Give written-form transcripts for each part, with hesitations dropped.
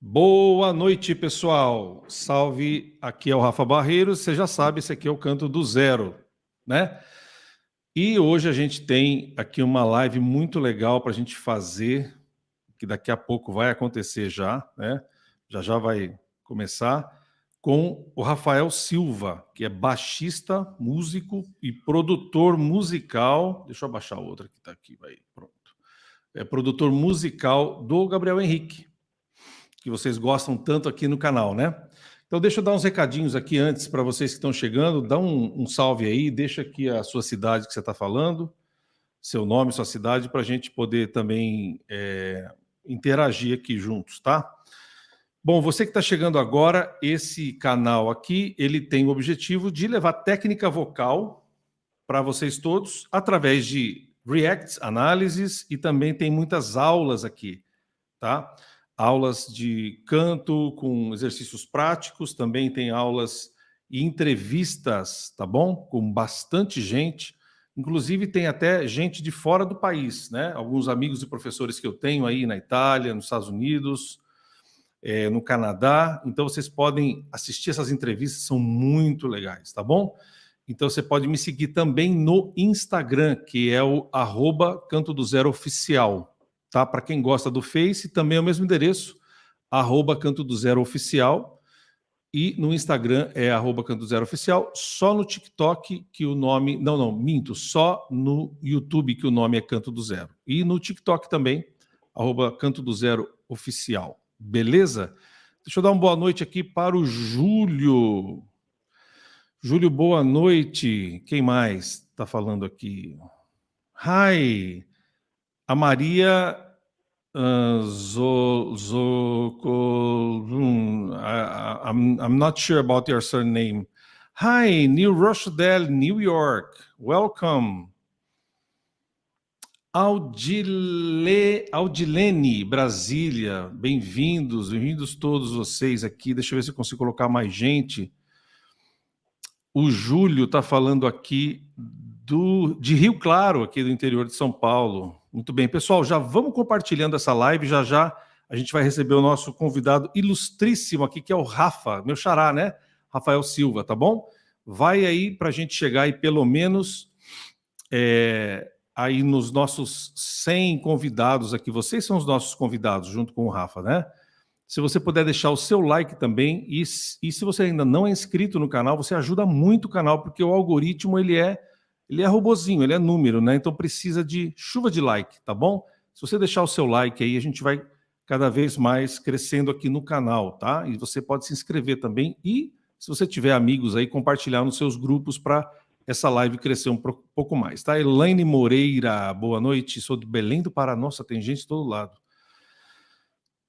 Boa noite, pessoal. Salve, aqui é o Rafa Barreiros. Você já sabe, esse aqui é o Canto do Zero, né? E hoje a gente tem aqui uma live muito legal para a gente fazer, que daqui a pouco vai acontecer já, né? Já vai começar, com o Rafael Silva, que é baixista, músico e produtor musical. Deixa eu abaixar o outro que está aqui, vai, pronto. É produtor musical do Gabriel Henrique, que vocês gostam tanto aqui no canal, né? Então deixa eu dar uns recadinhos aqui antes para vocês que estão chegando. Dá um salve aí, deixa aqui a sua cidade que você está falando, seu nome, sua cidade, para a gente poder também interagir aqui juntos, tá? Bom, você que está chegando agora, esse canal aqui, ele tem o objetivo de levar técnica vocal para vocês todos, através de reacts, análises, e também tem muitas aulas aqui, tá? Aulas de canto com exercícios práticos, também tem aulas e entrevistas, tá bom? Com bastante gente, inclusive tem até gente de fora do país, né? Alguns amigos e professores que eu tenho aí na Itália, nos Estados Unidos, no Canadá, então vocês podem assistir essas entrevistas, são muito legais, tá bom? Então você pode me seguir também no Instagram, que é o @CantoDoZeroOficial. Tá? Para quem gosta do Face, também é o mesmo endereço, @CantoDoZeroOficial. E no Instagram é @CantoDoZeroOficial. Só no TikTok que o nome... Não, minto. Só no YouTube que o nome é Canto do Zero. E no TikTok também, @CantoDoZeroOficial. Beleza? Deixa eu dar uma boa noite aqui para o Júlio. Júlio, boa noite. Quem mais está falando aqui? Hi. A Maria I'm not sure about your surname. Hi, New Rochdale, New York. Welcome. Audilene, Brasília. Bem-vindos todos vocês aqui. Deixa eu ver se eu consigo colocar mais gente. O Júlio está falando aqui de Rio Claro, aqui do interior de São Paulo. Muito bem, pessoal, já vamos compartilhando essa live, já a gente vai receber o nosso convidado ilustríssimo aqui, que é o Rafa, meu xará, né? Rafael Silva, tá bom? Vai aí para a gente chegar aí pelo menos aí nos nossos 100 convidados aqui. Vocês são os nossos convidados, junto com o Rafa, né? Se você puder deixar o seu like também, e se você ainda não é inscrito no canal, você ajuda muito o canal, porque o algoritmo ele é robozinho, ele é número, né? Então precisa de chuva de like, tá bom? Se você deixar o seu like aí, a gente vai cada vez mais crescendo aqui no canal, tá? E você pode se inscrever também e, se você tiver amigos aí, compartilhar nos seus grupos para essa live crescer um pouco mais, tá? Elaine Moreira, boa noite, sou de Belém do Pará. Nossa, tem gente de todo lado.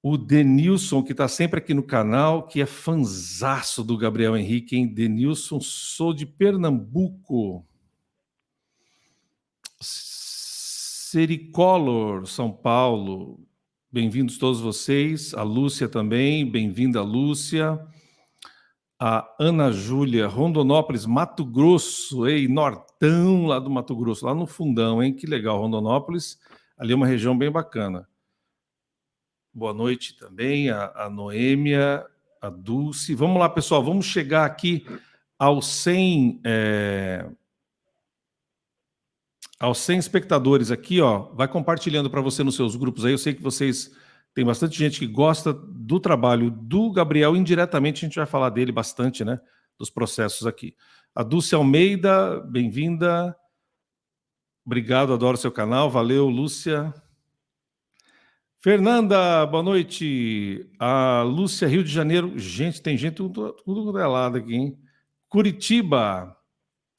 O Denilson, que está sempre aqui no canal, que é fanzaço do Gabriel Henrique, hein? Denilson, sou de Pernambuco. Sericolor, São Paulo. Bem-vindos todos vocês. A Lúcia também, bem-vinda, Lúcia. A Ana Júlia, Rondonópolis, Mato Grosso. Ei, Nortão lá do Mato Grosso, lá no fundão, hein? Que legal, Rondonópolis. Ali é uma região bem bacana. Boa noite também, a Noêmia, a Dulce. Vamos lá, pessoal, vamos chegar aqui aos 100 espectadores aqui, ó. Vai compartilhando para você nos seus grupos aí. Eu sei que vocês tem bastante gente que gosta do trabalho do Gabriel. Indiretamente a gente vai falar dele bastante, né? Dos processos aqui. A Dulce Almeida, bem-vinda. Obrigado, adoro seu canal. Valeu, Lúcia. Fernanda, boa noite. A Lúcia, Rio de Janeiro. Gente, tem gente tudo é lado aqui, hein? Curitiba,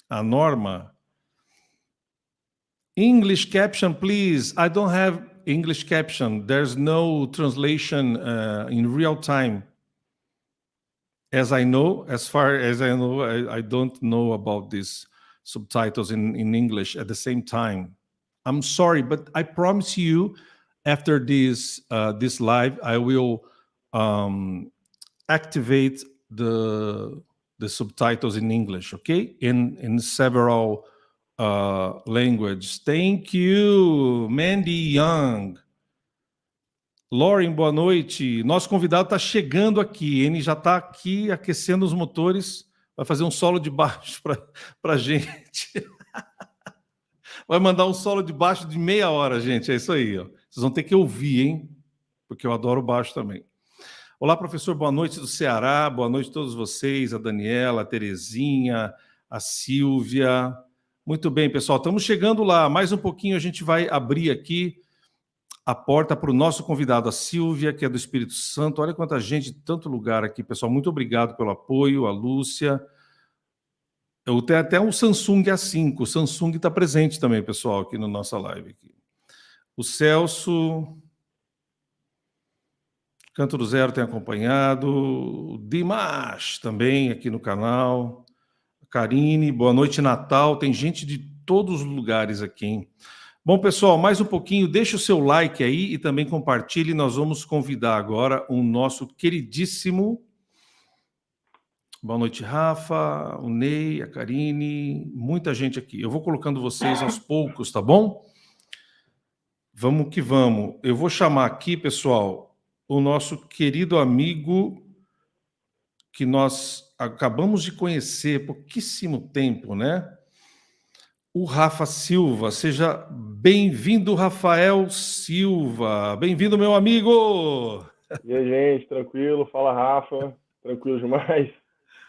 a Norma. English caption, please. I don't have English caption. There's no translation in real time. As far as I know, I don't know about these subtitles in English at the same time. I'm sorry, but I promise you, after this live, I will activate the subtitles in English, okay? In several languages. Thank you, Mandy Young. Lauren, boa noite. Nosso convidado está chegando aqui. Ele já está aqui aquecendo os motores. Vai fazer um solo de baixo para a gente. Vai mandar um solo de baixo de meia hora, gente. É isso aí. Ó. Vocês vão ter que ouvir, hein? Porque eu adoro baixo também. Olá, professor. Boa noite do Ceará. Boa noite a todos vocês. A Daniela, a Terezinha, a Silvia. Muito bem, pessoal. Estamos chegando lá. Mais um pouquinho a gente vai abrir aqui a porta para o nosso convidado, a Silvia, que é do Espírito Santo. Olha quanta gente de tanto lugar aqui, pessoal. Muito obrigado pelo apoio, a Lúcia. Eu tenho até um Samsung A5. O Samsung está presente também, pessoal, aqui na nossa live. Aqui. O Celso, Canto do Zero tem acompanhado. O Dimas também aqui no canal. A Karine, boa noite, Natal. Tem gente de todos os lugares aqui, hein? Bom, pessoal, mais um pouquinho, deixa o seu like aí e também compartilhe. Nós vamos convidar agora o nosso queridíssimo... Boa noite, Rafa, o Ney, a Karine, muita gente aqui. Eu vou colocando vocês aos poucos, tá bom? Vamos que vamos. Eu vou chamar aqui, pessoal, o nosso querido amigo que nós acabamos de conhecer há pouquíssimo tempo, né? O Rafa Silva. Seja bem-vindo, Rafael Silva. Bem-vindo, meu amigo. E aí, gente, tranquilo? Fala, Rafa. Tranquilo demais?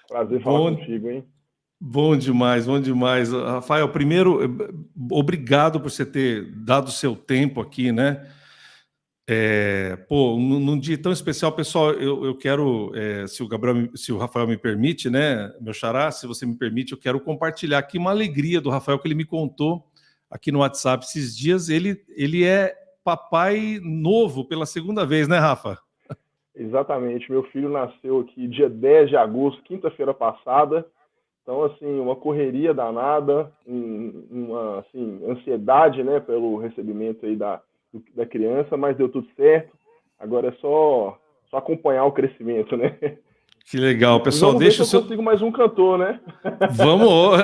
Prazer falar contigo, hein? Bom demais, bom demais. Rafael, primeiro, obrigado por você ter dado o seu tempo aqui, né? Num dia tão especial, pessoal, eu quero, se o Rafael me permite, né, meu xará, se você me permite, eu quero compartilhar aqui uma alegria do Rafael que ele me contou aqui no WhatsApp esses dias. Ele é papai novo pela segunda vez, né, Rafa? Exatamente. Meu filho nasceu aqui dia 10 de agosto, quinta-feira passada. Então, assim, uma correria danada, uma assim, ansiedade, né, pelo recebimento aí da criança, mas deu tudo certo. Agora é só acompanhar o crescimento, né? Que legal, pessoal. Vamos deixa ver se eu consigo mais um cantor, né? Vamos,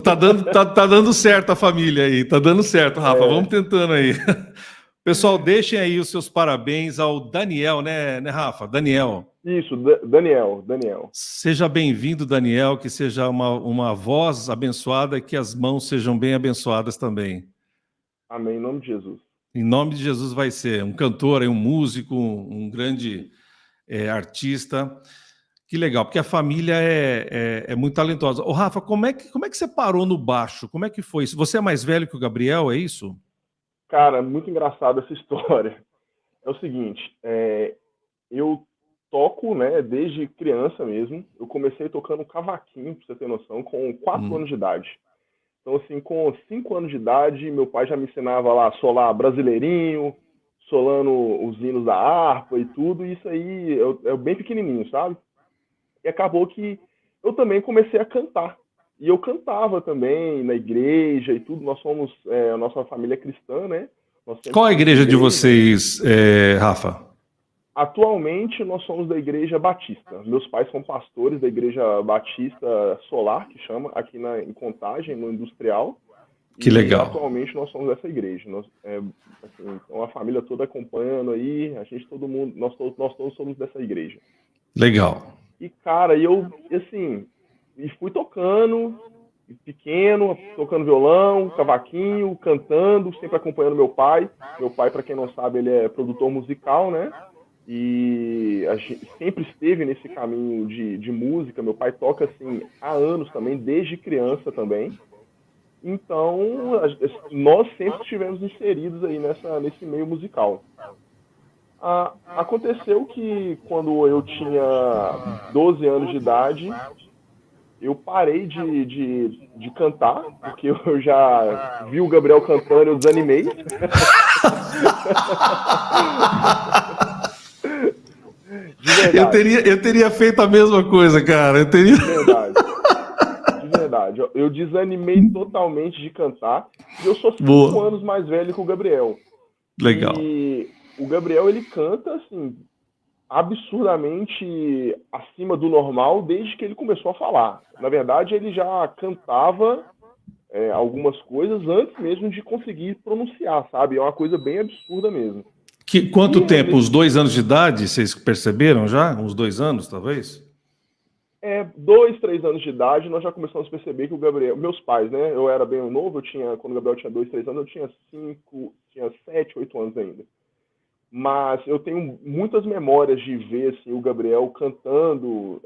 tá dando certo a família aí, tá dando certo, Rafa. Vamos tentando aí. Pessoal, deixem aí os seus parabéns ao Daniel, né, Rafa? Daniel. Isso, Daniel. Seja bem-vindo, Daniel, que seja uma voz abençoada e que as mãos sejam bem abençoadas também. Amém, em nome de Jesus. Em nome de Jesus vai ser um cantor, um músico, um grande artista. Que legal, porque a família é muito talentosa. Ô, Rafa, como é que você parou no baixo? Como é que foi isso? Você é mais velho que o Gabriel, é isso? Cara, muito engraçada essa história. É o seguinte, eu toco, né, desde criança mesmo. Eu comecei tocando cavaquinho, pra você ter noção, com 4 anos de idade. Então, assim, com 5 anos de idade, meu pai já me ensinava lá a solar brasileirinho, solando os hinos da harpa e tudo. E isso aí, eu bem pequenininho, sabe? E acabou que eu também comecei a cantar. E eu cantava também na igreja e tudo. Nós somos, a nossa família cristã, né? Qual a igreja de vocês, Rafa? Atualmente, nós somos da Igreja Batista. Meus pais são pastores da Igreja Batista Solar, que chama, aqui em Contagem, no Industrial. Que legal. Atualmente, nós somos dessa igreja. Então, a família toda acompanhando aí, a gente, todo mundo, nós todos somos dessa igreja. Legal. E, cara, eu fui tocando, pequeno, tocando violão, cavaquinho, cantando, sempre acompanhando meu pai. Meu pai, para quem não sabe, ele é produtor musical, né? E a gente sempre esteve nesse caminho de música. Meu pai toca, assim, há anos também, desde criança também. Então, nós sempre estivemos inseridos aí nesse meio musical. Aconteceu que quando eu tinha 12 anos de idade, eu parei de cantar, porque eu já vi o Gabriel cantando e eu desanimei. Eu teria feito a mesma coisa, cara. De verdade. Eu desanimei totalmente de cantar. E eu sou 5 anos mais velho que o Gabriel. Legal. E o Gabriel, ele canta, assim, absurdamente acima do normal desde que ele começou a falar. Na verdade, ele já cantava algumas coisas antes mesmo de conseguir pronunciar, sabe? É uma coisa bem absurda mesmo. Quanto tempo? Os 2 anos de idade, vocês perceberam já? Uns 2 anos, talvez? 2, 3 anos de idade, nós já começamos a perceber que o Gabriel, meus pais, né? Eu era bem novo, quando o Gabriel tinha 2, 3 anos, eu tinha 5, tinha 7, 8 anos ainda. Mas eu tenho muitas memórias de ver assim, o Gabriel cantando,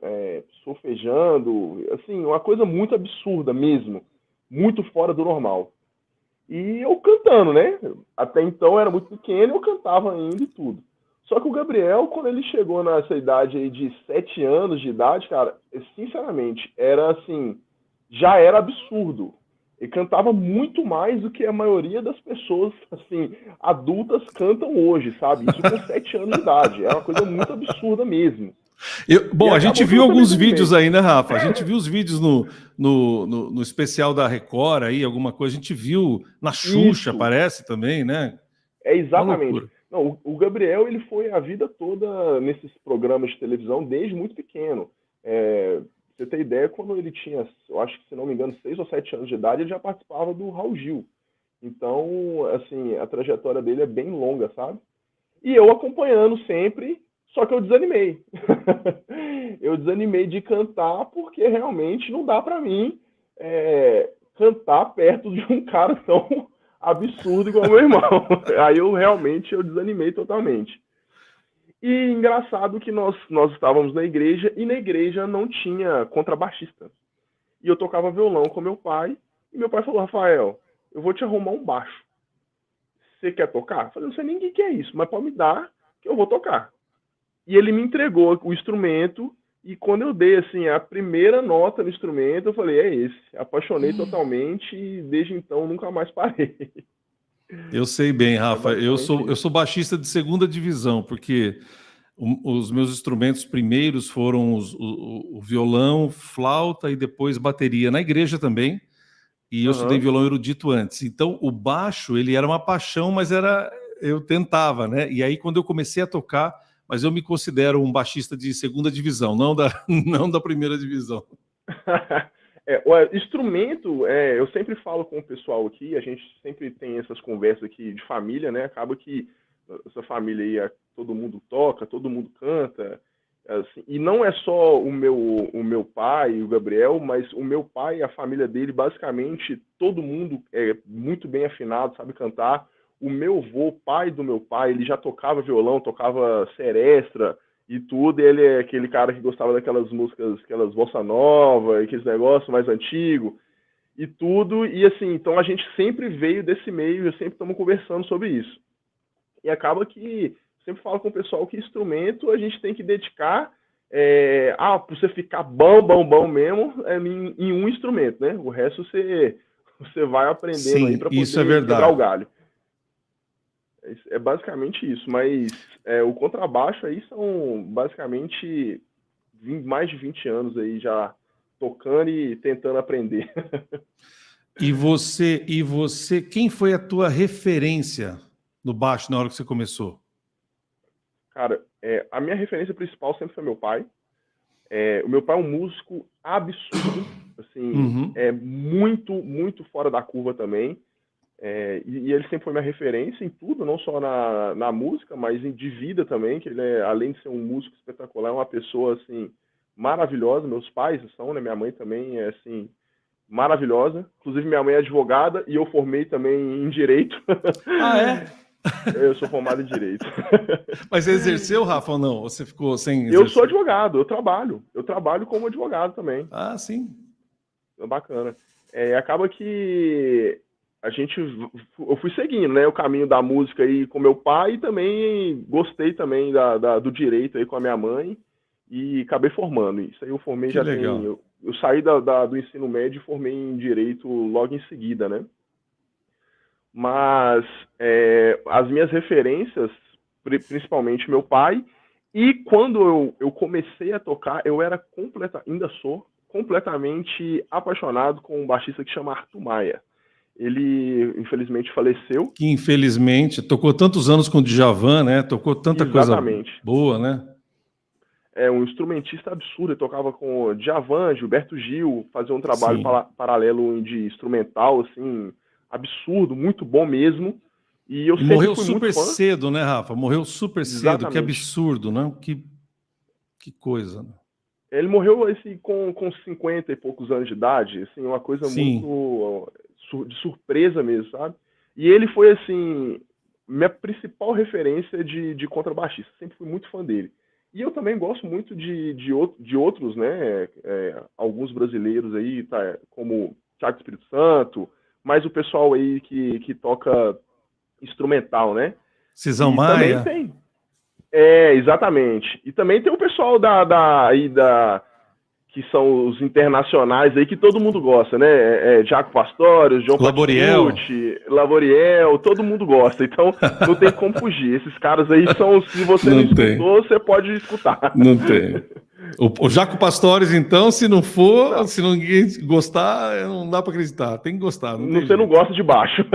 solfejando, assim, uma coisa muito absurda mesmo, muito fora do normal. E eu cantando, né? Até então eu era muito pequeno, eu cantava ainda e tudo. Só que o Gabriel, quando ele chegou nessa idade aí de 7 anos de idade, cara, sinceramente, era assim, já era absurdo. Ele cantava muito mais do que a maioria das pessoas, assim, adultas cantam hoje, sabe? Isso com 7 anos de idade. É uma coisa muito absurda mesmo. Bom, a gente viu alguns vídeos desanimei. aí, né, Rafa? A gente viu os vídeos no especial da Record aí, alguma coisa. A gente viu na Xuxa, Isso, parece também, né? Uma exatamente. loucura. Não, o Gabriel, ele foi a vida toda nesses programas de televisão desde muito pequeno. Pra você ter ideia, quando ele tinha, eu acho que, se não me engano, 6 ou 7 anos de idade, ele já participava do Raul Gil. Então, assim, a trajetória dele é bem longa, sabe? E eu acompanhando sempre, só que eu desanimei. Eu desanimei de cantar porque realmente não dá pra mim cantar perto de um cara tão absurdo igual meu irmão. Aí eu desanimei totalmente. E engraçado que nós estávamos na igreja e na igreja não tinha contrabaixista. E eu tocava violão com meu pai e meu pai falou: Rafael, eu vou te arrumar um baixo. Você quer tocar? Eu falei: não sei nem o que é isso, mas pode me dar que eu vou tocar. E ele me entregou o instrumento e quando eu dei assim a primeira nota no instrumento, eu falei: é esse. Apaixonei totalmente e desde então nunca mais parei. Eu sei bem, É Rafa. Eu basicamente sou, eu isso. sou baixista de segunda divisão, porque os meus instrumentos primeiros foram o violão, flauta e depois bateria na igreja também. E eu estudei Aham. violão erudito antes. Então, o baixo, ele era uma paixão, mas eu tentava, né? E aí, quando eu comecei a tocar, mas eu me considero um baixista de segunda divisão, não da, não da primeira divisão. O instrumento, eu sempre falo com o pessoal aqui, a gente sempre tem essas conversas aqui de família, né? Acaba que essa família aí, todo mundo toca, todo mundo canta, assim, e não é só o meu pai, o Gabriel, mas o meu pai e a família dele, basicamente, todo mundo é muito bem afinado, sabe cantar. O meu avô, pai do meu pai, ele já tocava violão, tocava serestra, e tudo, e ele é aquele cara que gostava daquelas músicas, aquelas bossa nova, aqueles negócios mais antigos, e tudo, e assim, então a gente sempre veio desse meio, e sempre estamos conversando sobre isso. E acaba que, sempre falo com o pessoal que instrumento a gente tem que dedicar, para você ficar bom, bom, bom mesmo, em um instrumento, né? O resto você vai aprendendo aí Sim, para isso é poder quebrar o verdade. galho. É basicamente isso, mas o contrabaixo aí são basicamente mais de 20 anos aí já tocando e tentando aprender. Quem foi a tua referência no baixo na hora que você começou? Cara, a minha referência principal sempre foi meu pai. O meu pai é um músico absurdo, assim, Uhum. é muito, muito fora da curva também. E ele sempre foi minha referência em tudo, não só na música, mas de vida também, que ele além de ser um músico espetacular, é uma pessoa, assim, maravilhosa. Meus pais são, né? Minha mãe também é, assim, maravilhosa. Inclusive, minha mãe é advogada e eu formei também em Direito. Ah, é? Eu sou formado em Direito. Mas você exerceu, Rafa, ou não? Ou você ficou sem Eu sou exercer? advogado, eu trabalho. Eu trabalho como advogado também. Ah, sim. É bacana. Acaba que eu fui seguindo, né, o caminho da música aí com meu pai e também gostei também do direito aí com a minha mãe e acabei formando. Isso aí eu formei Que já tem, legal. eu saí do ensino médio e formei em direito logo em seguida, né? Mas as minhas referências, principalmente meu pai, e quando eu comecei a tocar, eu era ainda sou completamente apaixonado com um baixista que chama Arthur Maia. Ele, infelizmente, faleceu. Que infelizmente tocou tantos anos com o Djavan, né? Tocou tanta coisa Exatamente. boa, né? É um instrumentista absurdo. Ele tocava com Djavan, Gilberto Gil, fazia um trabalho Sim. paralelo de instrumental, assim, absurdo, muito bom mesmo. E eu E sempre morreu fui super muito fã. cedo, né, Rafa? Morreu super cedo. Que Exatamente. absurdo, né? Que coisa. Né? Ele morreu assim, com 50 e poucos anos de idade, assim, uma coisa Sim. muito de surpresa mesmo, sabe? E ele foi, assim, minha principal referência de contrabaixista. Sempre fui muito fã dele. E eu também gosto muito de outros, né? Alguns brasileiros aí, tá, como Thiago Espírito Santo, mas o pessoal aí que toca instrumental, né? Cisão E também Maia. tem. Exatamente. E também tem o pessoal que são os internacionais aí que todo mundo gosta, né? Jaco Pastorius, João Laboriel. Patitucci, Laboriel, todo mundo gosta. Então não tem como fugir. Esses caras aí são, se você não Não tem. escutou, você pode escutar. Não tem. O Jaco Pastores, então, se não for, Não, se ninguém gostar, não dá para acreditar. Tem que gostar, não tem você não jeito. gosta de baixo.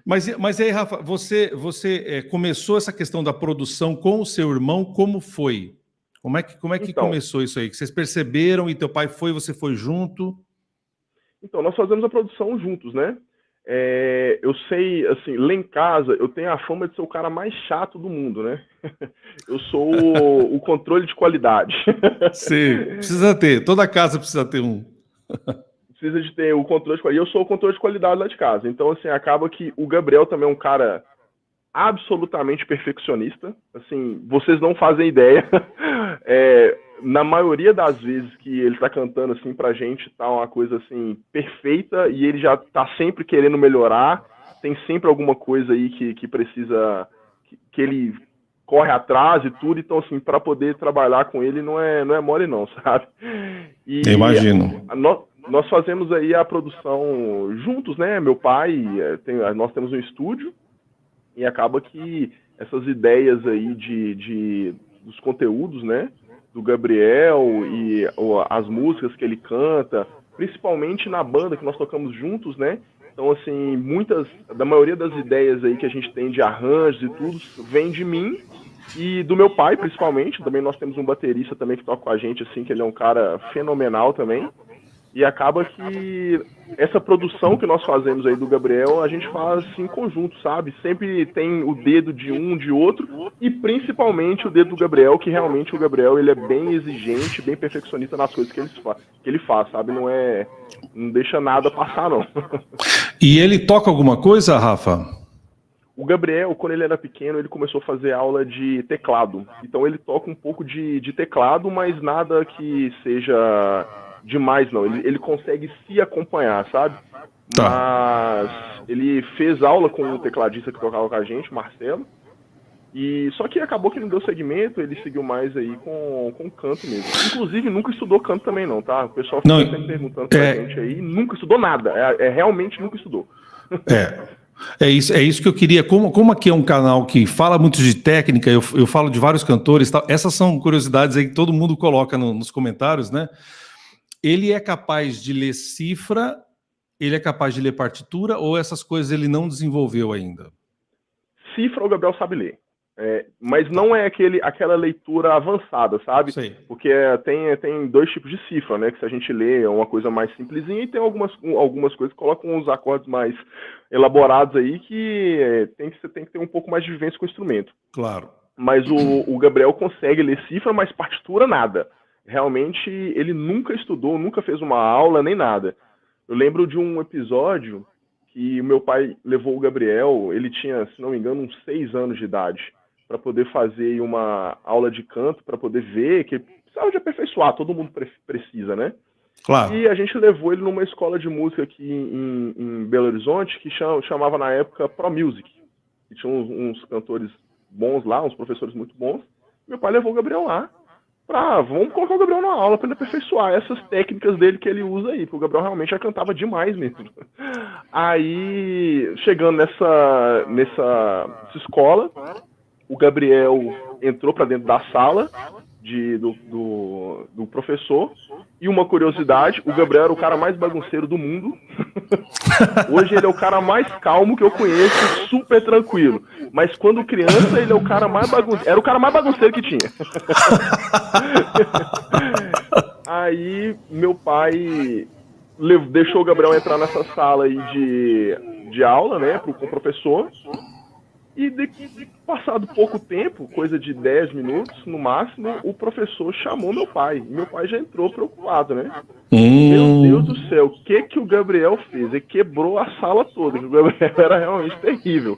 Mas aí, Rafa, você começou essa questão da produção com o seu irmão, como foi? Como é que Então, começou isso aí? Que vocês perceberam e teu pai foi, você foi junto? Então, nós fazemos a produção juntos, né? Eu sei, assim, lá em casa, eu tenho a fama de ser o cara mais chato do mundo, né? Eu sou o controle de qualidade. Sim, precisa ter. Toda casa precisa ter um. Precisa de ter o controle de qualidade. E eu sou o controle de qualidade lá de casa. Então, assim, acaba que o Gabriel também é um cara absolutamente perfeccionista. Assim, vocês não fazem ideia. Na maioria das vezes que ele tá cantando assim pra gente, tá uma coisa assim perfeita e ele já tá sempre querendo melhorar. Tem sempre alguma coisa aí que precisa que ele corre atrás e tudo. Então assim, para poder trabalhar com ele não é mole não, sabe? E Imagino. nós fazemos aí a produção juntos, né? Meu pai, nós temos um estúdio e acaba que essas ideias aí dos conteúdos, né? Do Gabriel e as músicas que ele canta, principalmente na banda que nós tocamos juntos, né? Então, assim, da maioria das ideias aí que a gente tem de arranjos e tudo, vem de mim e do meu pai, principalmente. Também nós temos um baterista também que toca com a gente, assim, que ele é um cara fenomenal também. E acaba que essa produção que nós fazemos aí do Gabriel, a gente faz em conjunto, sabe? Sempre tem o dedo de um, de outro, e principalmente o dedo do Gabriel, que realmente o Gabriel ele é bem exigente, bem perfeccionista nas coisas que ele faz, sabe? Não deixa nada passar, não. E ele toca alguma coisa, Rafa? O Gabriel, quando ele era pequeno, ele começou a fazer aula de teclado. Então ele toca um pouco de teclado, mas nada que seja demais, não. Ele consegue se acompanhar, sabe? Tá. Mas ele fez aula com um tecladista que tocava com a gente, Marcelo. E só que acabou que não deu segmento, ele seguiu mais aí com canto mesmo. Inclusive, nunca estudou canto também, não, tá? O pessoal fica sempre perguntando pra gente aí, nunca estudou nada. Realmente nunca estudou. É isso que eu queria. Como aqui é um canal que fala muito de técnica, eu falo de vários cantores, tal, essas são curiosidades aí que todo mundo coloca nos comentários, né? Ele é capaz de ler cifra, ele é capaz de ler partitura, ou essas coisas ele não desenvolveu ainda? Cifra o Gabriel sabe ler. Mas não é aquela leitura avançada, sabe? Sei. Porque tem dois tipos de cifra, né? Que se a gente lê é uma coisa mais simplesinha e tem algumas coisas que colocam uns acordes mais elaborados aí que você tem que ter um pouco mais de vivência com o instrumento. Claro. Mas o Gabriel consegue ler cifra, mas partitura nada. Realmente ele nunca estudou, nunca fez uma aula, nem nada. Eu lembro de um episódio que o meu pai levou o Gabriel, ele tinha, se não me engano, uns 6 anos de idade, para poder fazer uma aula de canto, para poder ver que precisava de aperfeiçoar, todo mundo precisa, né? Claro. E a gente levou ele numa escola de música aqui em Belo Horizonte, que chamava na época Pro Music, que tinha uns cantores bons lá, uns professores muito bons. Meu pai levou o Gabriel lá, vamos colocar o Gabriel na aula para ele aperfeiçoar essas técnicas dele que ele usa aí, porque o Gabriel realmente já cantava demais mesmo. Aí, chegando nessa escola, o Gabriel entrou para dentro da sala do professor, e uma curiosidade, o Gabriel era o cara mais bagunceiro do mundo. Hoje ele é o cara mais calmo que eu conheço, super tranquilo. Mas quando criança, ele é o cara mais bagunceiro. Era o cara mais bagunceiro que tinha. Aí meu pai deixou o Gabriel entrar nessa sala aí de aula, né, com o professor. E passado pouco tempo, coisa de 10 minutos no máximo, o professor chamou meu pai. E meu pai já entrou preocupado, né? Meu Deus do céu, o que o Gabriel fez? Ele quebrou a sala toda, que o Gabriel era realmente terrível.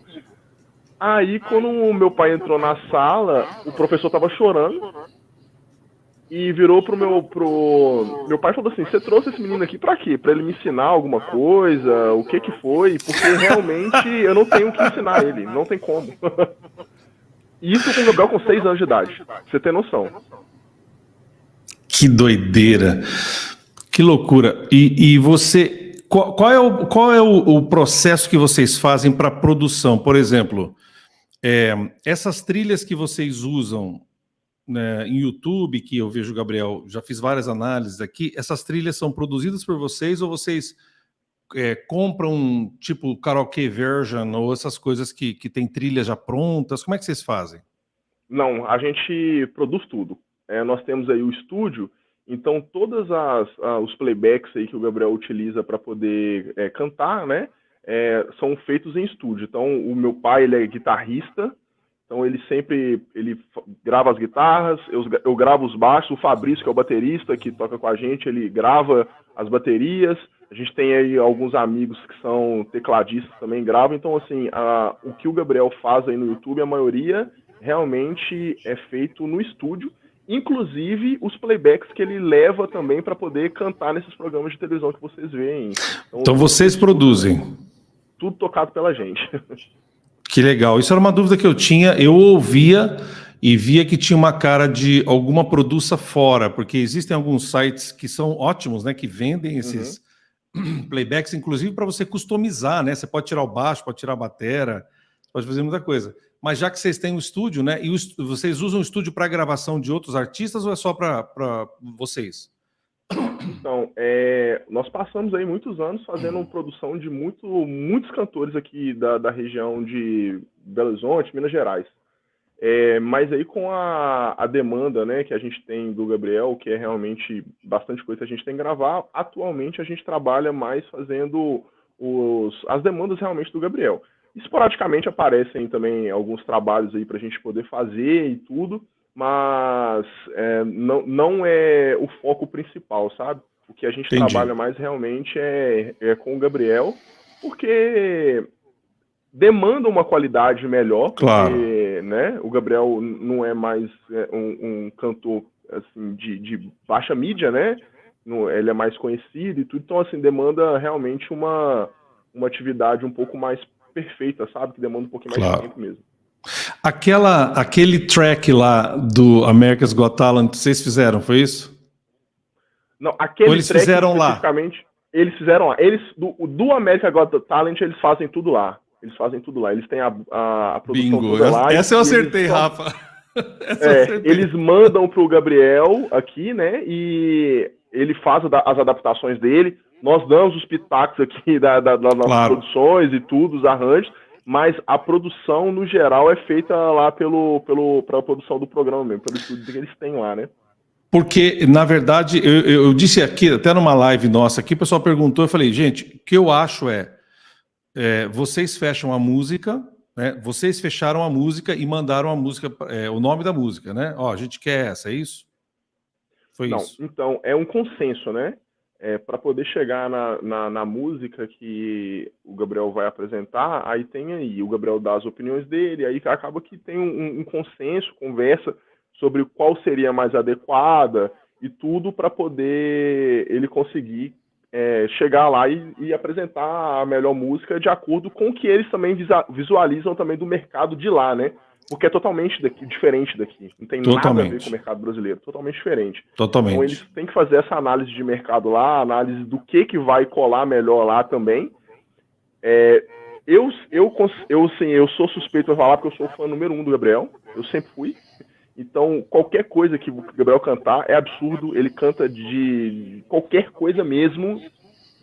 Aí, quando o meu pai entrou na sala, o professor estava chorando e virou pro meu pai e falou assim: você trouxe esse menino aqui pra quê? Pra ele me ensinar alguma coisa? O que foi? Porque realmente eu não tenho o que ensinar ele, não tem como. Isso com o Gabriel com 6 anos de idade, pra você ter noção. Que doideira, que loucura. E você, qual é o processo que vocês fazem para produção? Por exemplo, essas trilhas que vocês usam, né, em YouTube, que eu vejo o Gabriel, já fiz várias análises aqui, essas trilhas são produzidas por vocês ou vocês compram tipo karaoke version ou essas coisas que tem trilhas já prontas? Como é que vocês fazem? Não, a gente produz tudo. Nós temos aí o estúdio, então todas os playbacks aí que o Gabriel utiliza para poder cantar, né, são feitos em estúdio. Então o meu pai, ele é guitarrista, então ele grava as guitarras, eu gravo os baixos, o Fabrício, que é o baterista, que toca com a gente, ele grava as baterias, a gente tem aí alguns amigos que são tecladistas também gravam, então assim, o que o Gabriel faz aí no YouTube, a maioria realmente é feito no estúdio, inclusive os playbacks que ele leva também para poder cantar nesses programas de televisão que vocês veem. Então vocês produzem? Tudo tocado pela gente. Que legal. Isso era uma dúvida que eu tinha. Eu ouvia e via que tinha uma cara de alguma produça fora, porque existem alguns sites que são ótimos, né, que vendem esses playbacks, inclusive para você customizar, né? Você pode tirar o baixo, pode tirar a batera, pode fazer muita coisa. Mas já que vocês têm um estúdio, né? E vocês usam o estúdio para gravação de outros artistas ou é só para vocês? Então, nós passamos aí muitos anos fazendo produção de muitos cantores aqui da região de Belo Horizonte, Minas Gerais. Mas aí com a demanda, né, que a gente tem do Gabriel, que é realmente bastante coisa que a gente tem que gravar, atualmente a gente trabalha mais fazendo as demandas realmente do Gabriel. Esporadicamente aparecem também alguns trabalhos aí para a gente poder fazer e tudo, mas não é o foco principal, sabe? O que a gente trabalha mais realmente é com o Gabriel, porque demanda uma qualidade melhor, claro. Porque, né, o Gabriel não é mais um cantor assim, de baixa mídia, né? Ele é mais conhecido e tudo, então assim, demanda realmente uma atividade um pouco mais perfeita, sabe? Que demanda um pouquinho mais de tempo mesmo. Aquele track lá do America's Got Talent, vocês fizeram, foi isso? Não, aquele eles track fizeram especificamente, lá? Eles fizeram lá. Do America's Got Talent, eles fazem tudo lá. Eles fazem tudo lá. Eles têm a produção toda lá. Essa eu acertei, Rafa. Eles mandam pro Gabriel aqui, né? E ele faz as adaptações dele. Nós damos os pitacos aqui das nossas produções e tudo, os arranjos. Mas a produção, no geral, é feita lá pela produção do programa mesmo, pelo estúdio que eles têm lá, né? Porque, na verdade, eu disse aqui, até numa live nossa aqui, o pessoal perguntou, eu falei, gente, o que eu acho vocês fecham a música, né? Vocês fecharam a música e mandaram a música, o nome da música, né? Ó, a gente quer essa, é isso? Foi isso? Então, é um consenso, né? Para poder chegar na música que o Gabriel vai apresentar, aí o Gabriel dá as opiniões dele, aí acaba que tem um consenso, conversa sobre qual seria mais adequada e tudo para poder ele conseguir chegar lá e apresentar a melhor música de acordo com o que eles também visualizam também do mercado de lá, né? Porque é totalmente diferente daqui. Não tem nada a ver com o mercado brasileiro. Totalmente diferente. Totalmente. Então eles têm que fazer essa análise de mercado lá, análise do que vai colar melhor lá também. Eu sou suspeito para falar porque eu sou fã número 1 do Gabriel. Eu sempre fui. Então, qualquer coisa que o Gabriel cantar é absurdo. Ele canta de qualquer coisa mesmo,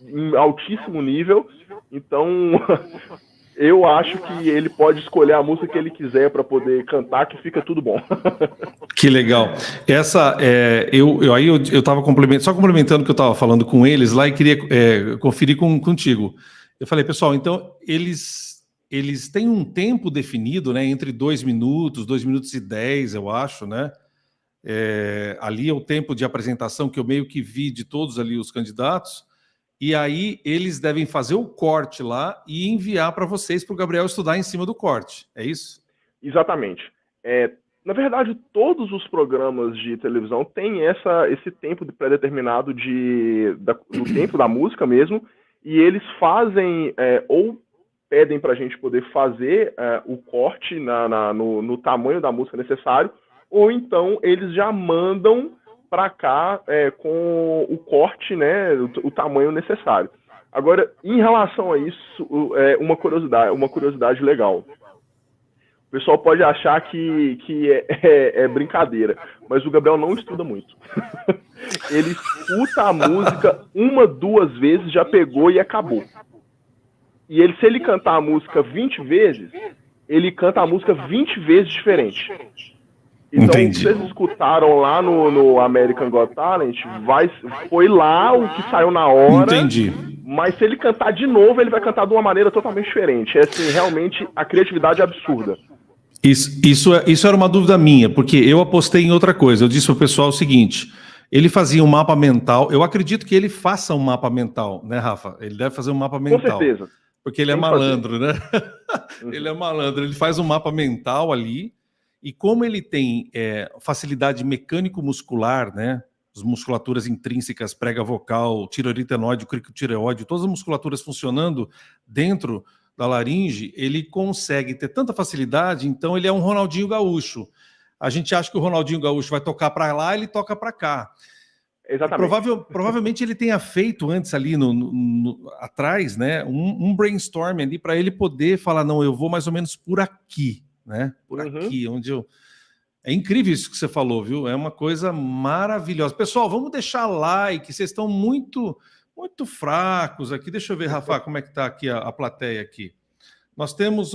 em altíssimo nível. Então... eu acho que ele pode escolher a música que ele quiser para poder cantar, que fica tudo bom. Que legal. Eu estava só complementando o que eu estava falando com eles lá e queria conferir contigo. Eu falei, pessoal, então eles têm um tempo definido, né? Entre 2 minutos e 10, eu acho, né? Ali é o tempo de apresentação que eu meio que vi de todos ali os candidatos. E aí eles devem fazer o corte lá e enviar para vocês, para o Gabriel estudar em cima do corte. É isso? Exatamente. Na verdade, todos os programas de televisão têm esse tempo pré-determinado do tempo da música mesmo, e eles fazem, ou pedem para a gente poder fazer o corte no tamanho da música necessário, ou então eles já mandam para cá com o corte, né, o tamanho necessário. Agora, em relação a isso, uma curiosidade legal. O pessoal pode achar que é brincadeira, mas o Gabriel não estuda muito. Ele escuta a música 1, 2 vezes, já pegou e acabou. E se ele cantar a música 20 vezes, ele canta a música 20 vezes diferente. Então, Entendi. vocês escutaram lá no American Got Talent, foi lá o que saiu na hora. Entendi. Mas se ele cantar de novo, ele vai cantar de uma maneira totalmente diferente. Assim, realmente, a criatividade é absurda. Isso era uma dúvida minha, porque eu apostei em outra coisa. Eu disse para o pessoal o seguinte: ele fazia um mapa mental. Eu acredito que ele faça um mapa mental, né, Rafa? Ele deve fazer um mapa mental. Com certeza. Porque ele é malandro, né? Ele é malandro. Ele faz um mapa mental ali. E como ele tem facilidade mecânico-muscular, né? As musculaturas intrínsecas, prega vocal, tiroritenoide, cricotireoide, todas as musculaturas funcionando dentro da laringe, ele consegue ter tanta facilidade, então ele é um Ronaldinho Gaúcho. A gente acha que o Ronaldinho Gaúcho vai tocar para lá, ele toca para cá. Exatamente. Provavelmente ele tenha feito antes ali atrás, né, um brainstorming ali para ele poder falar, não, eu vou mais ou menos por aqui, né? Por aqui, onde eu... É incrível isso que você falou, viu? É uma coisa maravilhosa. Pessoal, vamos deixar like, vocês estão muito fracos aqui. Deixa eu ver, Rafa, como é que tá aqui a plateia aqui. Nós temos,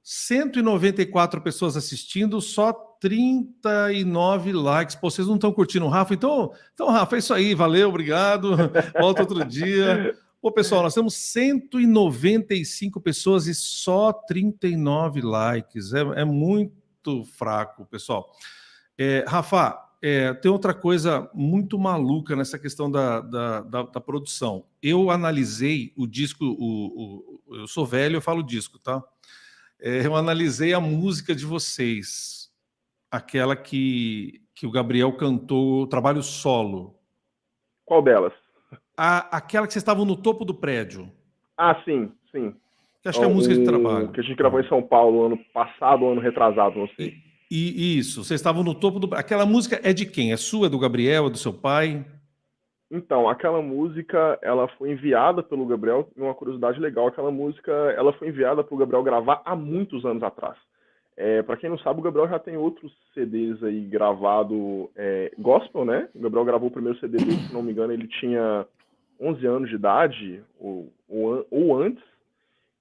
194 pessoas assistindo, só 39 likes. Pô, vocês não estão curtindo o Rafa? Então, Rafa, é isso aí. Valeu, obrigado. Volta outro dia. Pô, pessoal, nós temos 195 pessoas e só 39 likes. É muito fraco, pessoal. Rafa, tem outra coisa muito maluca nessa questão da produção. Eu analisei o disco, eu sou velho, eu falo disco, tá? Eu analisei a música de vocês, aquela que o Gabriel cantou, o trabalho solo. Qual delas? Aquela que vocês estavam no topo do prédio. Ah, sim. Que acho que é a música de trabalho. Que a gente gravou em São Paulo ano passado, ano retrasado, não sei. Isso, vocês estavam no topo do... Aquela música é de quem? É sua, é do Gabriel, é do seu pai? Então, aquela música, ela foi enviada pelo Gabriel, e uma curiosidade legal, aquela música, ela foi enviada para o Gabriel gravar há muitos anos atrás. Para quem não sabe, o Gabriel já tem outros CDs aí gravado gospel, né? O Gabriel gravou o primeiro CD dele, se não me engano, ele tinha 11 anos de idade, ou antes.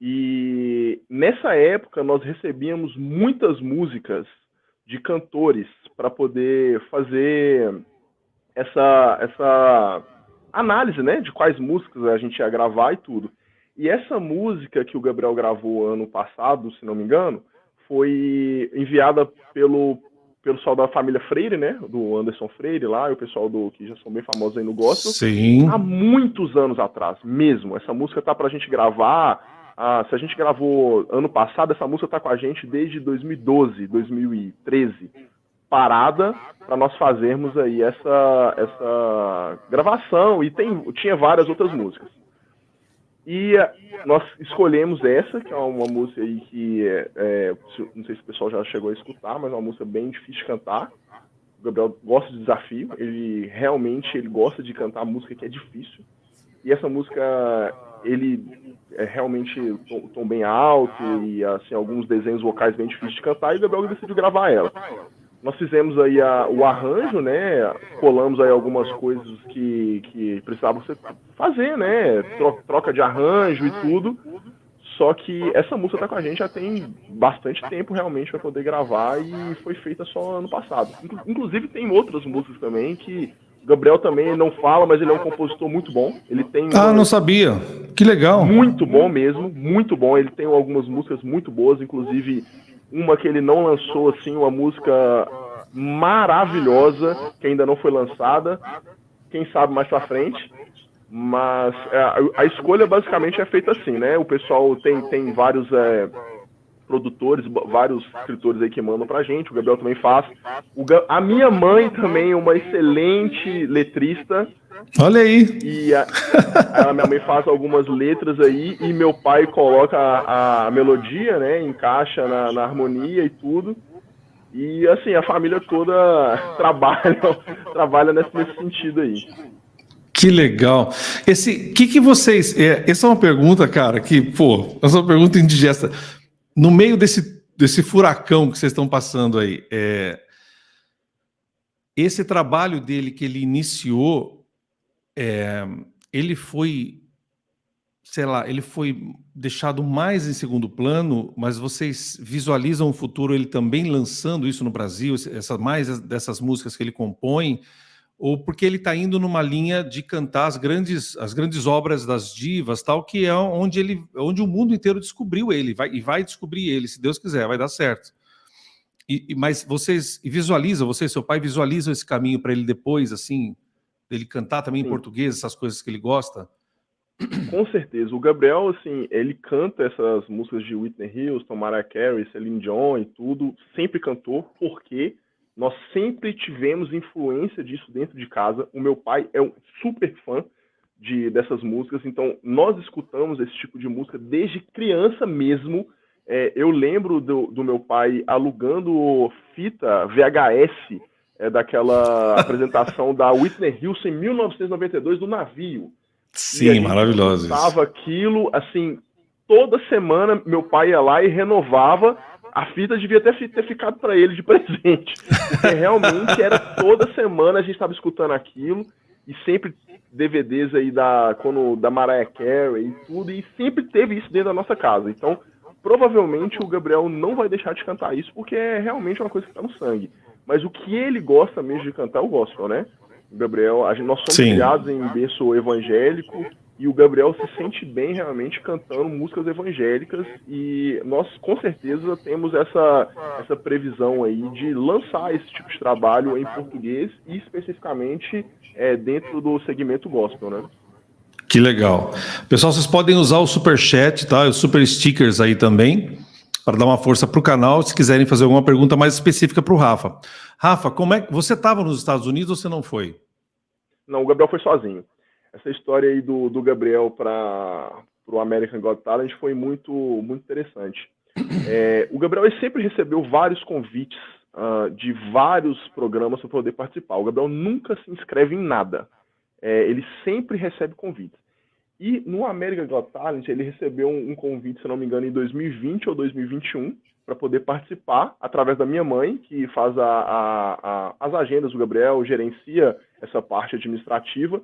E nessa época nós recebíamos muitas músicas de cantores para poder fazer essa análise, né, de quais músicas a gente ia gravar e tudo. E essa música que o Gabriel gravou ano passado, se não me engano, foi enviada pelo pessoal da família Freire, né, do Anderson Freire lá, e o pessoal que já são bem famosos aí no gospel. Sim. Há muitos anos atrás, mesmo. Essa música tá pra gente gravar. Se a gente gravou ano passado, essa música tá com a gente desde 2012, 2013. Parada para nós fazermos aí essa gravação. E tinha várias outras músicas. E nós escolhemos essa, que é uma música aí que não sei se o pessoal já chegou a escutar, mas é uma música bem difícil de cantar. O Gabriel gosta de desafio, ele gosta de cantar música que é difícil. E essa música, ele é realmente tom bem alto e assim, alguns desenhos vocais bem difíceis de cantar, e o Gabriel decidiu gravar ela. Nós fizemos aí o arranjo, né? Colamos aí algumas coisas que precisavam fazer, né? Troca de arranjo e tudo. Só que essa música tá com a gente já tem bastante tempo realmente para poder gravar e foi feita só ano passado. Inclusive tem outras músicas também que O Gabriel também não fala, mas ele é um compositor muito bom. Ele tem não sabia. Que legal. Muito bom mesmo, muito bom. Ele tem algumas músicas muito boas, inclusive uma que ele não lançou, assim, uma música maravilhosa, que ainda não foi lançada. Quem sabe mais pra frente. Mas a escolha basicamente é feita assim, né? O pessoal tem vários produtores, vários escritores aí que mandam pra gente, o Gabriel também faz. A minha mãe também é uma excelente letrista. Olha aí. E minha mãe faz algumas letras aí e meu pai coloca a melodia, né? Encaixa na harmonia e tudo. E assim, a família toda trabalha nesse sentido aí. Que legal. Que vocês... essa é uma pergunta, cara, essa é uma pergunta indigesta. No meio desse furacão que vocês estão passando aí, esse trabalho dele que ele iniciou, ele foi, sei lá, ele foi deixado mais em segundo plano, mas vocês visualizam o futuro ele também lançando isso no Brasil, mais dessas músicas que ele compõe, ou porque ele está indo numa linha de cantar as grandes obras das divas, tal, que é onde o mundo inteiro descobriu ele, vai descobrir ele, se Deus quiser, vai dar certo. Mas vocês visualizam, seu pai visualiza esse caminho para ele depois, assim, dele cantar também em português, essas coisas que ele gosta? Com certeza. O Gabriel, assim, ele canta essas músicas de Whitney Houston, Mariah Carey, Celine Dion e tudo, sempre cantou, porque nós sempre tivemos influência disso dentro de casa. O meu pai é um super fã dessas músicas, então nós escutamos esse tipo de música desde criança mesmo. Eu lembro do meu pai alugando fita VHS daquela apresentação da Whitney Houston em 1992 do navio. Sim, maravilhoso. Escutava aquilo, assim, toda semana meu pai ia lá e renovava. A fita devia ter ficado para ele de presente, porque realmente era toda semana a gente estava escutando aquilo, e sempre DVDs aí da Mariah Carey e tudo, e sempre teve isso dentro da nossa casa. Então, provavelmente o Gabriel não vai deixar de cantar isso, porque é realmente uma coisa que está no sangue. Mas o que ele gosta mesmo de cantar é o gospel, né? O Gabriel, nós somos criados em berço evangélico, e o Gabriel se sente bem realmente cantando músicas evangélicas, e nós com certeza temos essa previsão aí de lançar esse tipo de trabalho em português e especificamente dentro do segmento gospel, né? Que legal. Pessoal, vocês podem usar o Superchat, tá? Os Super Stickers aí também, para dar uma força para o canal, se quiserem fazer alguma pergunta mais específica para o Rafa. Rafa, como é que você estava nos Estados Unidos ou você não foi? Não, o Gabriel foi sozinho. Essa história aí do Gabriel para o American Got Talent foi muito, muito interessante. O Gabriel sempre recebeu vários convites de vários programas para poder participar. O Gabriel nunca se inscreve em nada. Ele sempre recebe convites. E no American Got Talent ele recebeu um convite, se não me engano, em 2020 ou 2021, para poder participar através da minha mãe, que faz as agendas do Gabriel, gerencia essa parte administrativa.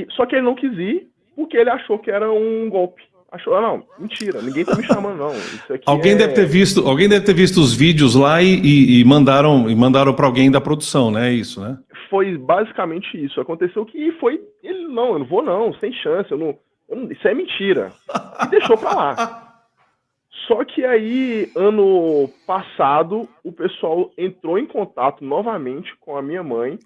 Só que ele não quis ir porque ele achou que era um golpe. Achou, não, mentira, ninguém tá me chamando, não. Isso aqui alguém deve ter visto os vídeos lá e mandaram para alguém da produção, né? Isso, né? Foi basicamente isso. Aconteceu que ele, não, eu não vou não, sem chance, isso é mentira. E deixou pra lá. Só que aí, ano passado, o pessoal entrou em contato novamente com a minha mãe,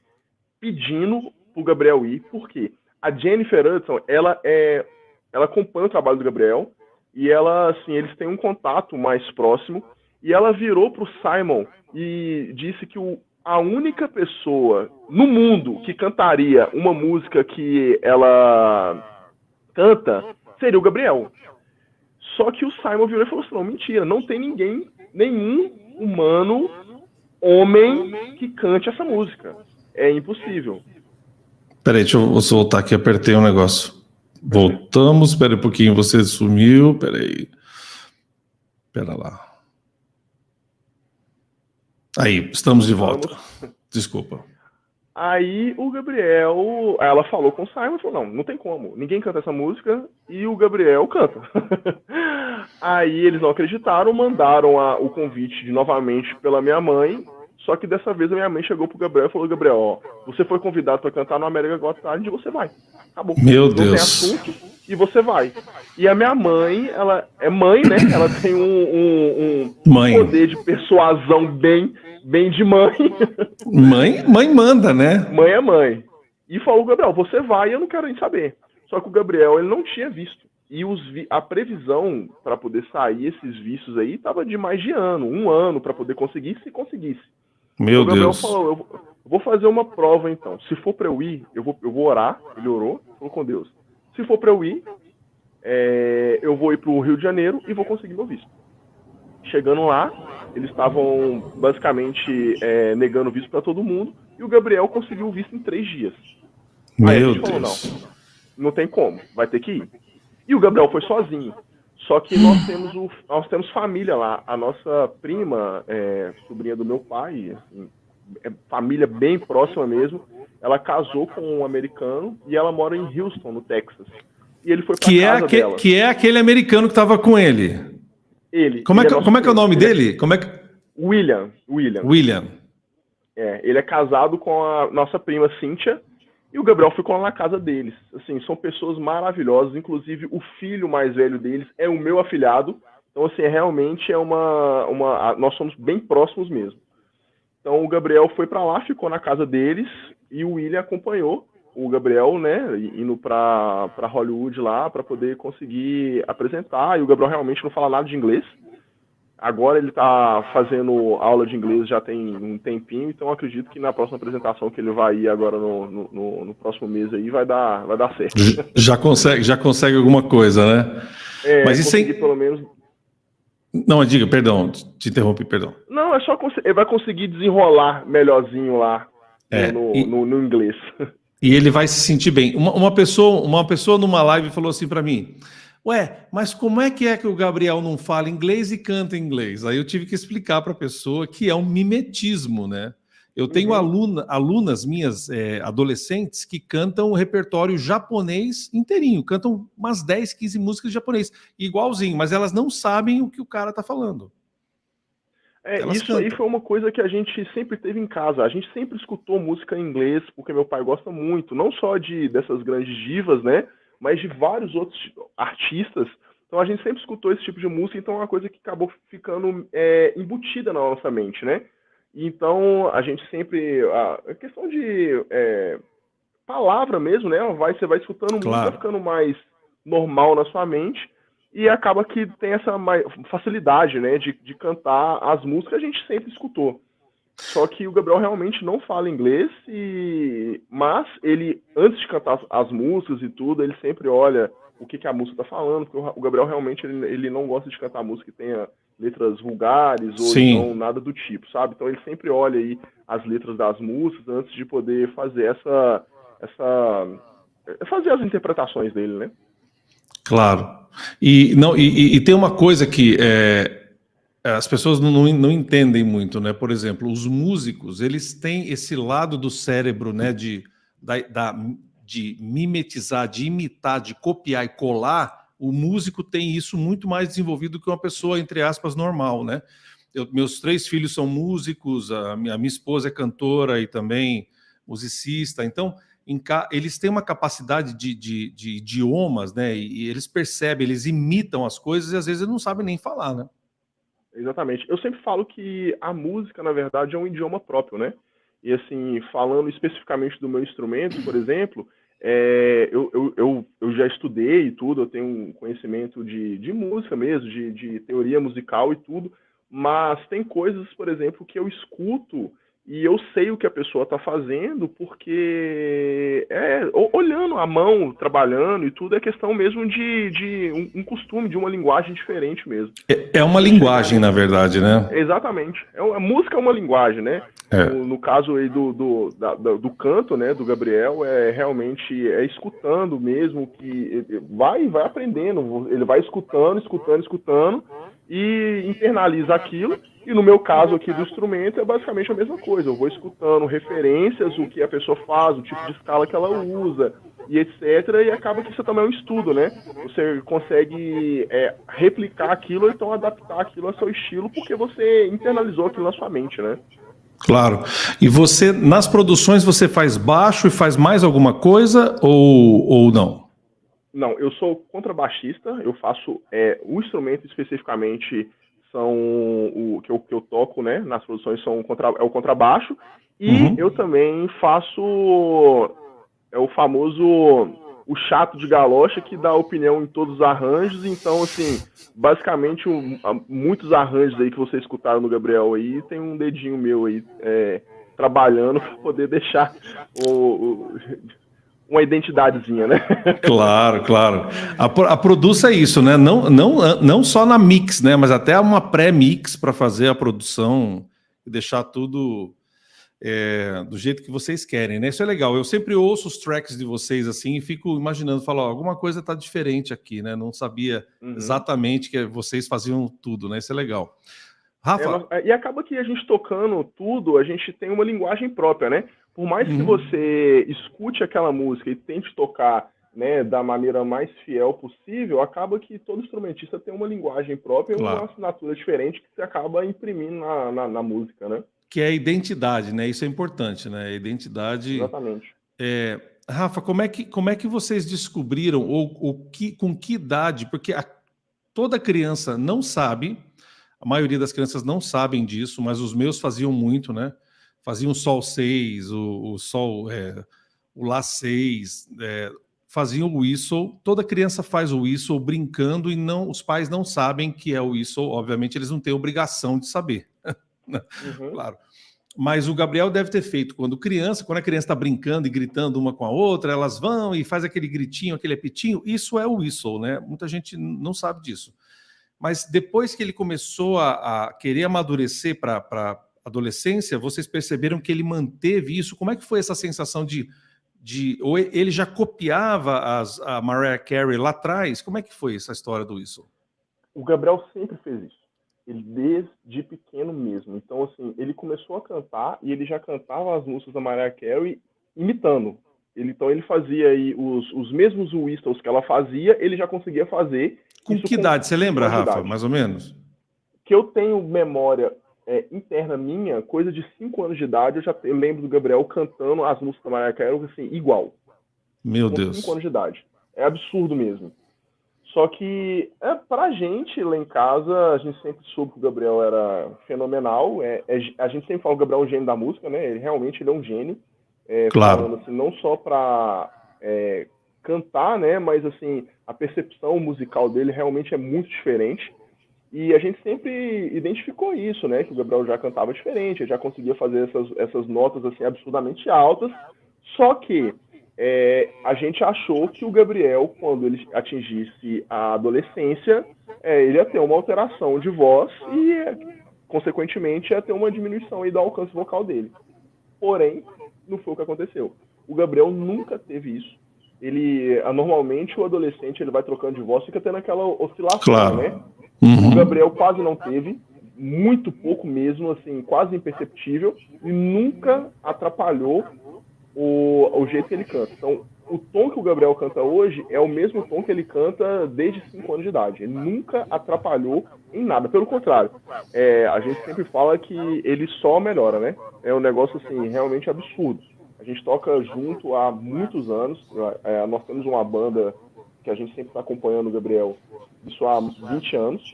pedindo pro Gabriel ir. Por quê? A Jennifer Hudson, ela acompanha o trabalho do Gabriel, e eles têm um contato mais próximo, e ela virou pro Simon e disse que a única pessoa no mundo que cantaria uma música que ela canta seria o Gabriel. Só que o Simon virou e falou assim, não, mentira, não tem nenhum humano, homem, que cante essa música. É impossível. Peraí, deixa eu voltar aqui, apertei um negócio. Voltamos, espera um pouquinho, você sumiu, peraí. Espera lá. Aí, estamos de volta. Desculpa. Aí o Gabriel, ela falou com o Simon e falou, não tem como, ninguém canta essa música e o Gabriel canta. Aí eles não acreditaram, mandaram o convite novamente pela minha mãe, Só que dessa vez a minha mãe chegou pro Gabriel e falou: Gabriel, ó, você foi convidado para cantar no American Got Talent, você vai. Acabou. Meu Não tem Deus. assunto e você vai. E a minha mãe, ela é mãe, né? Ela tem um Mãe. poder de persuasão bem de mãe. Mãe manda, né? Mãe é mãe. E falou: Gabriel, você vai e eu não quero nem saber. Só que o Gabriel, ele não tinha visto. E a previsão para poder sair esses vistos aí estava de mais de ano, 1 ano para poder conseguir, se conseguisse. Meu O Gabriel Deus. falou: eu vou fazer uma prova então. Se for para eu ir, eu vou orar. Ele orou, falou com Deus. Se for para eu ir, eu vou ir para o Rio de Janeiro e vou conseguir meu visto. Chegando lá, eles estavam basicamente negando visto para todo mundo e o Gabriel conseguiu o visto em 3 dias. Aí a Meu gente falou: Deus. não tem como, vai ter que ir. E o Gabriel foi sozinho. Só que nós temos família lá. A nossa prima, sobrinha do meu pai, assim, família bem próxima mesmo, ela casou com um americano e ela mora em Houston, no Texas. E ele foi pra casa dela. Que é aquele americano que estava com ele. Como é que é o nome dele? William. William. Ele é casado com a nossa prima Cíntia. E o Gabriel ficou lá na casa deles. Assim, são pessoas maravilhosas. Inclusive, o filho mais velho deles é o meu afilhado. Então, assim, realmente nós somos bem próximos mesmo. Então, o Gabriel foi para lá, ficou na casa deles. E o William acompanhou o Gabriel, né, indo para Hollywood lá, para poder conseguir apresentar. E o Gabriel realmente não fala nada de inglês. Agora ele está fazendo aula de inglês já tem um tempinho, então acredito que na próxima apresentação que ele vai ir agora no próximo mês aí vai dar certo. Já consegue alguma coisa, né? Mas isso aí, pelo menos. Não, diga, perdão, te interrompi, perdão. Não, é só ele vai conseguir desenrolar melhorzinho lá no inglês. E ele vai se sentir bem. Uma pessoa numa live falou assim para mim: ué, mas como é que o Gabriel não fala inglês e canta inglês? Aí eu tive que explicar para a pessoa que é um mimetismo, né? Eu tenho alunas minhas, adolescentes, que cantam o repertório japonês inteirinho, cantam umas 10, 15 músicas de japonês, igualzinho, mas elas não sabem o que o cara está falando. Isso cantam. Aí foi uma coisa que a gente sempre teve em casa. A gente sempre escutou música em inglês, porque meu pai gosta muito, não só dessas grandes divas, né? Mas de vários outros artistas. Então a gente sempre escutou esse tipo de música, então é uma coisa que acabou ficando embutida na nossa mente, né? Então a gente sempre... A questão de palavra mesmo, né? Você vai escutando muito, vai ficando mais normal na sua mente e acaba que tem essa facilidade, né? De cantar as músicas que a gente sempre escutou. Só que o Gabriel realmente não fala inglês, mas ele, antes de cantar as músicas e tudo, ele sempre olha o que a música está falando, porque o Gabriel realmente ele não gosta de cantar música que tenha letras vulgares ou então nada do tipo, sabe? Então ele sempre olha aí as letras das músicas antes de poder fazer fazer as interpretações dele, né? Claro. E tem uma coisa que as pessoas não entendem muito, né? Por exemplo, os músicos, eles têm esse lado do cérebro, né? De mimetizar, de imitar, de copiar e colar. O músico tem isso muito mais desenvolvido que uma pessoa, entre aspas, normal, né? Meus 3 filhos são músicos, a minha esposa é cantora e também musicista, então eles têm uma capacidade de idiomas, né? E eles percebem, eles imitam as coisas e às vezes eles não sabem nem falar, né? Exatamente. Eu sempre falo que a música, na verdade, é um idioma próprio, né? E assim, falando especificamente do meu instrumento, por exemplo, eu já estudei e tudo, eu tenho um conhecimento de música mesmo, de teoria musical e tudo, mas tem coisas, por exemplo, que eu escuto e eu sei o que a pessoa está fazendo porque olhando a mão, trabalhando e tudo, é questão mesmo de um costume, de uma linguagem diferente mesmo. É uma linguagem, na verdade, né? Exatamente. A música é uma linguagem, né? No caso aí do canto, né, do Gabriel, realmente escutando mesmo, que vai aprendendo, ele vai escutando e internaliza aquilo. E no meu caso aqui do instrumento é basicamente a mesma coisa. Eu vou escutando referências, o que a pessoa faz, o tipo de escala que ela usa e etc. E acaba que isso também é um estudo, né? Você consegue replicar aquilo ou então adaptar aquilo ao seu estilo porque você internalizou aquilo na sua mente, né? Claro. E você, nas produções, você faz baixo e faz mais alguma coisa ou não? Não, eu sou contrabaixista, eu faço o instrumento especificamente são o que eu toco, né, nas produções é o contrabaixo, e eu Uhum. também faço o famoso o chato de galocha que dá opinião em todos os arranjos, então assim, basicamente muitos arranjos aí que vocês escutaram no Gabriel aí, tem um dedinho meu aí trabalhando para poder deixar uma identidadezinha, né? Claro, claro. A Produça é isso, né? Não só na mix, né? Mas até uma pré-mix para fazer a produção e deixar tudo do jeito que vocês querem, né? Isso é legal. Eu sempre ouço os tracks de vocês assim e fico imaginando, falo, ó, alguma coisa está diferente aqui, né? Não sabia Uhum. exatamente que vocês faziam tudo, né? Isso é legal. Rafa. E acaba que a gente tocando tudo, a gente tem uma linguagem própria, né? Por mais que Uhum. você escute aquela música e tente tocar, né, da maneira mais fiel possível, acaba que todo instrumentista tem uma linguagem própria e uma Claro. assinatura diferente que você acaba imprimindo na música, né? Que é a identidade, né? Isso é importante, né? A identidade. Exatamente. Rafa, como é que vocês descobriram, com que idade? Porque toda criança não sabe, a maioria das crianças não sabem disso, mas os meus faziam muito, né? Faziam o Sol 6, o Sol, o Lá 6, faziam o whistle. Toda criança faz o whistle brincando e não, os pais não sabem que é o whistle. Obviamente, eles não têm obrigação de saber. Uhum. Claro. Mas o Gabriel deve ter feito quando a criança está brincando e gritando uma com a outra, elas vão e faz aquele gritinho, aquele apitinho. Isso é o whistle, né? Muita gente não sabe disso. Mas depois que ele começou a querer amadurecer para adolescência, vocês perceberam que ele manteve isso? Como é que foi essa sensação ou ele já copiava a Mariah Carey lá atrás? Como é que foi essa história do whistle? O Gabriel sempre fez isso. Ele desde pequeno mesmo. Então, assim, ele começou a cantar e ele já cantava as músicas da Mariah Carey imitando. Então ele fazia aí os mesmos whistles que ela fazia, ele já conseguia fazer Com isso que com idade? Você 5 lembra, anos de Rafa? idade. Mais ou menos? Que eu tenho memória interna minha, coisa de 5 anos de idade, eu lembro do Gabriel cantando as músicas da Mariah Carey assim, igual, Meu com 5 Deus. anos de idade. É absurdo mesmo. Só que, pra gente lá em casa, a gente sempre soube que o Gabriel era fenomenal. A gente sempre fala que o Gabriel é um gênio da música, né? Ele é um gênio. Falando Claro. assim, não só pra cantar, né? Mas assim, a percepção musical dele realmente é muito diferente. E a gente sempre identificou isso, né? Que o Gabriel já cantava diferente, já conseguia fazer essas notas assim absurdamente altas. Só que a gente achou que o Gabriel, quando ele atingisse a adolescência, ele ia ter uma alteração de voz e, consequentemente, ia ter uma diminuição aí do alcance vocal dele. Porém, não foi o que aconteceu. O Gabriel nunca teve isso. Normalmente, o adolescente ele vai trocando de voz, fica tendo aquela oscilação, né? Claro. O Uhum. Gabriel quase não teve, muito pouco mesmo, assim, quase imperceptível, e nunca atrapalhou o jeito que ele canta. Então, o tom que o Gabriel canta hoje é o mesmo tom que ele canta desde 5 anos de idade. Ele nunca atrapalhou em nada. Pelo contrário, a gente sempre fala que ele só melhora, né? É um negócio, assim, realmente absurdo. A gente toca junto há muitos anos. Nós temos uma banda que a gente sempre está acompanhando o Gabriel, isso há 20 anos.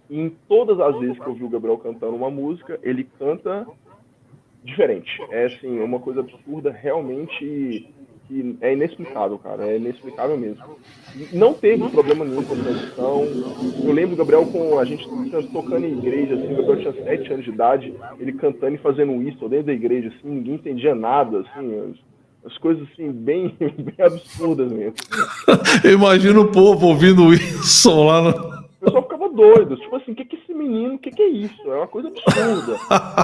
E em todas as vezes que eu vi o Gabriel cantando uma música, ele canta diferente. É assim, uma coisa absurda, realmente que é inexplicável, cara. É inexplicável mesmo. Não teve problema nenhum com transição. Eu lembro o Gabriel com a gente tocando em igreja, assim, o Gabriel tinha 7 anos de idade, ele cantando e fazendo um whistle dentro da igreja, assim, ninguém entendia nada, assim, as coisas assim, bem, bem absurdas mesmo. Imagina o povo ouvindo isso lá no... O pessoal ficava doido, tipo assim, o que é esse menino, o que é isso? É uma coisa absurda.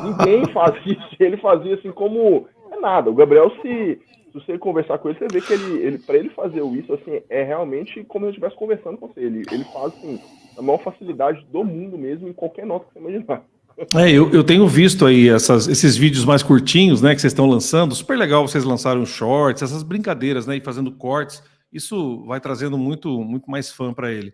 Ninguém faz isso, ele fazia assim como é nada. O Gabriel, se você conversar com ele, você vê que ele para ele fazer isso, assim, é realmente como se eu estivesse conversando com você. Ele faz, assim, a maior facilidade do mundo mesmo, em qualquer nota que você imaginar. Eu tenho visto aí esses vídeos mais curtinhos, né, que vocês estão lançando. Super legal vocês lançaram shorts, essas brincadeiras, né, e fazendo cortes. Isso vai trazendo muito mais fã para ele.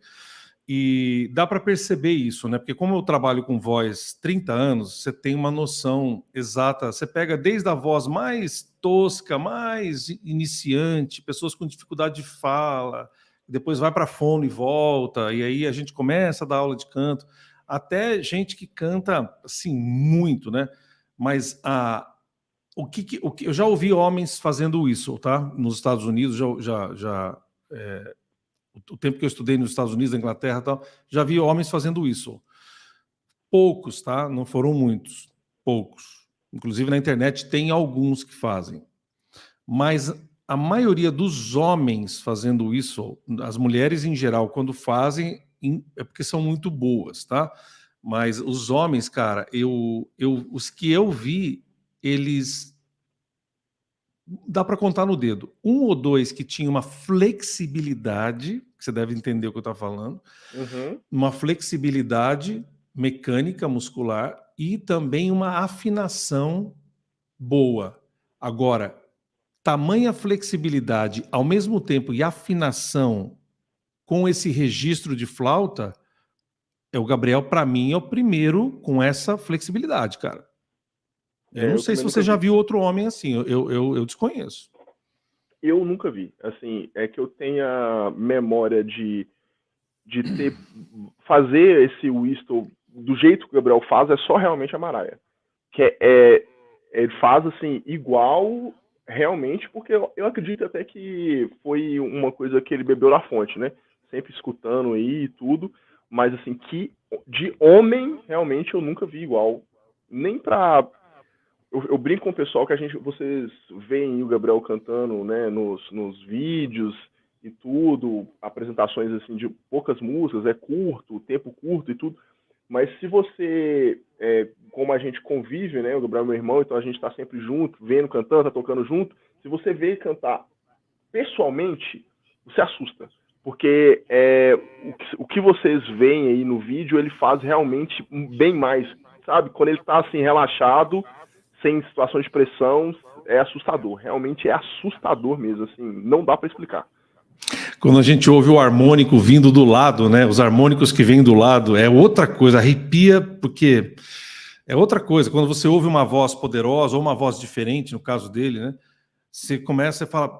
E dá para perceber isso, né? Porque como eu trabalho com voz 30 anos, você tem uma noção exata. Você pega desde a voz mais tosca, mais iniciante, pessoas com dificuldade de fala, depois vai para fono e volta, e aí a gente começa a dar aula de canto, até gente que canta assim muito, né? Mas eu já ouvi homens fazendo isso, tá? Nos Estados Unidos, o tempo que eu estudei nos Estados Unidos, na Inglaterra e tal, já vi homens fazendo isso. Poucos, tá? Não foram muitos. Poucos. Inclusive na internet tem alguns que fazem. Mas a maioria dos homens fazendo isso, as mulheres em geral, quando fazem, é porque são muito boas, tá? Mas os homens, cara, os que eu vi, eles... Dá para contar no dedo. Um ou dois que tinham uma flexibilidade, que você deve entender o que eu estou falando, uma flexibilidade mecânica, muscular, e também uma afinação boa. Agora, tamanha flexibilidade, ao mesmo tempo, e afinação com esse registro de flauta, o Gabriel, para mim, é o primeiro com essa flexibilidade, cara. Eu não sei se você já viu outro homem assim, eu desconheço. Eu nunca vi. Assim, é que eu tenha memória de fazer esse whistle do jeito que o Gabriel faz, é só realmente a Mariah. Que ele faz assim, igual realmente, porque eu acredito até que foi uma coisa que ele bebeu na fonte, né? Sempre escutando aí e tudo, mas assim, que de homem, realmente eu nunca vi igual. Nem pra... Eu brinco com o pessoal que vocês veem o Gabriel cantando, né, nos vídeos e tudo, apresentações assim de poucas músicas, curto, tempo curto e tudo, mas se você, como a gente convive, né, o Gabriel é meu irmão, então a gente está sempre junto, vendo, cantando, tá tocando junto, se você vê ele cantar pessoalmente, você assusta, porque o que vocês veem aí no vídeo, ele faz realmente bem mais, sabe, quando ele tá assim, relaxado, sem situação de pressão, é assustador. Realmente é assustador mesmo, assim, não dá para explicar. Quando a gente ouve o harmônico vindo do lado, né? Os harmônicos que vêm do lado, é outra coisa, arrepia, porque é outra coisa. Quando você ouve uma voz poderosa ou uma voz diferente, no caso dele, né? Você começa a falar,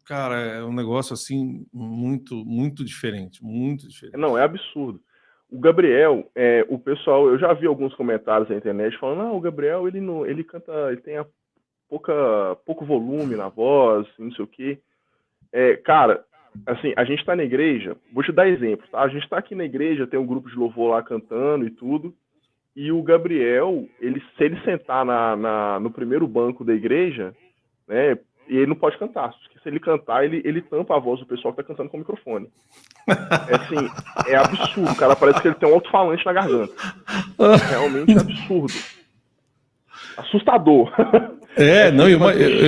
cara, é um negócio assim muito, muito diferente, muito diferente. Não, é absurdo. O Gabriel, o pessoal, eu já vi alguns comentários na internet falando, o Gabriel, ele canta, ele tem pouco volume na voz, não sei o quê. Cara, assim, a gente tá na igreja, vou te dar exemplo, tá? A gente tá aqui na igreja, tem um grupo de louvor lá cantando e tudo, e o Gabriel, se ele sentar no primeiro banco da igreja, né, ele não pode cantar. Se ele cantar, ele tampa a voz do pessoal que tá cantando com o microfone. Assim, é absurdo, cara. Parece que ele tem um alto-falante na garganta. Realmente absurdo. Assustador.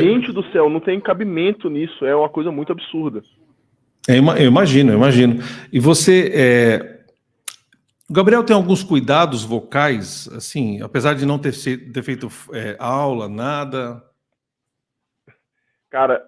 Gente do céu, não tem cabimento nisso. É uma coisa muito absurda. Eu imagino. E você... O Gabriel tem alguns cuidados vocais, assim, apesar de não ter feito aula, nada... Cara,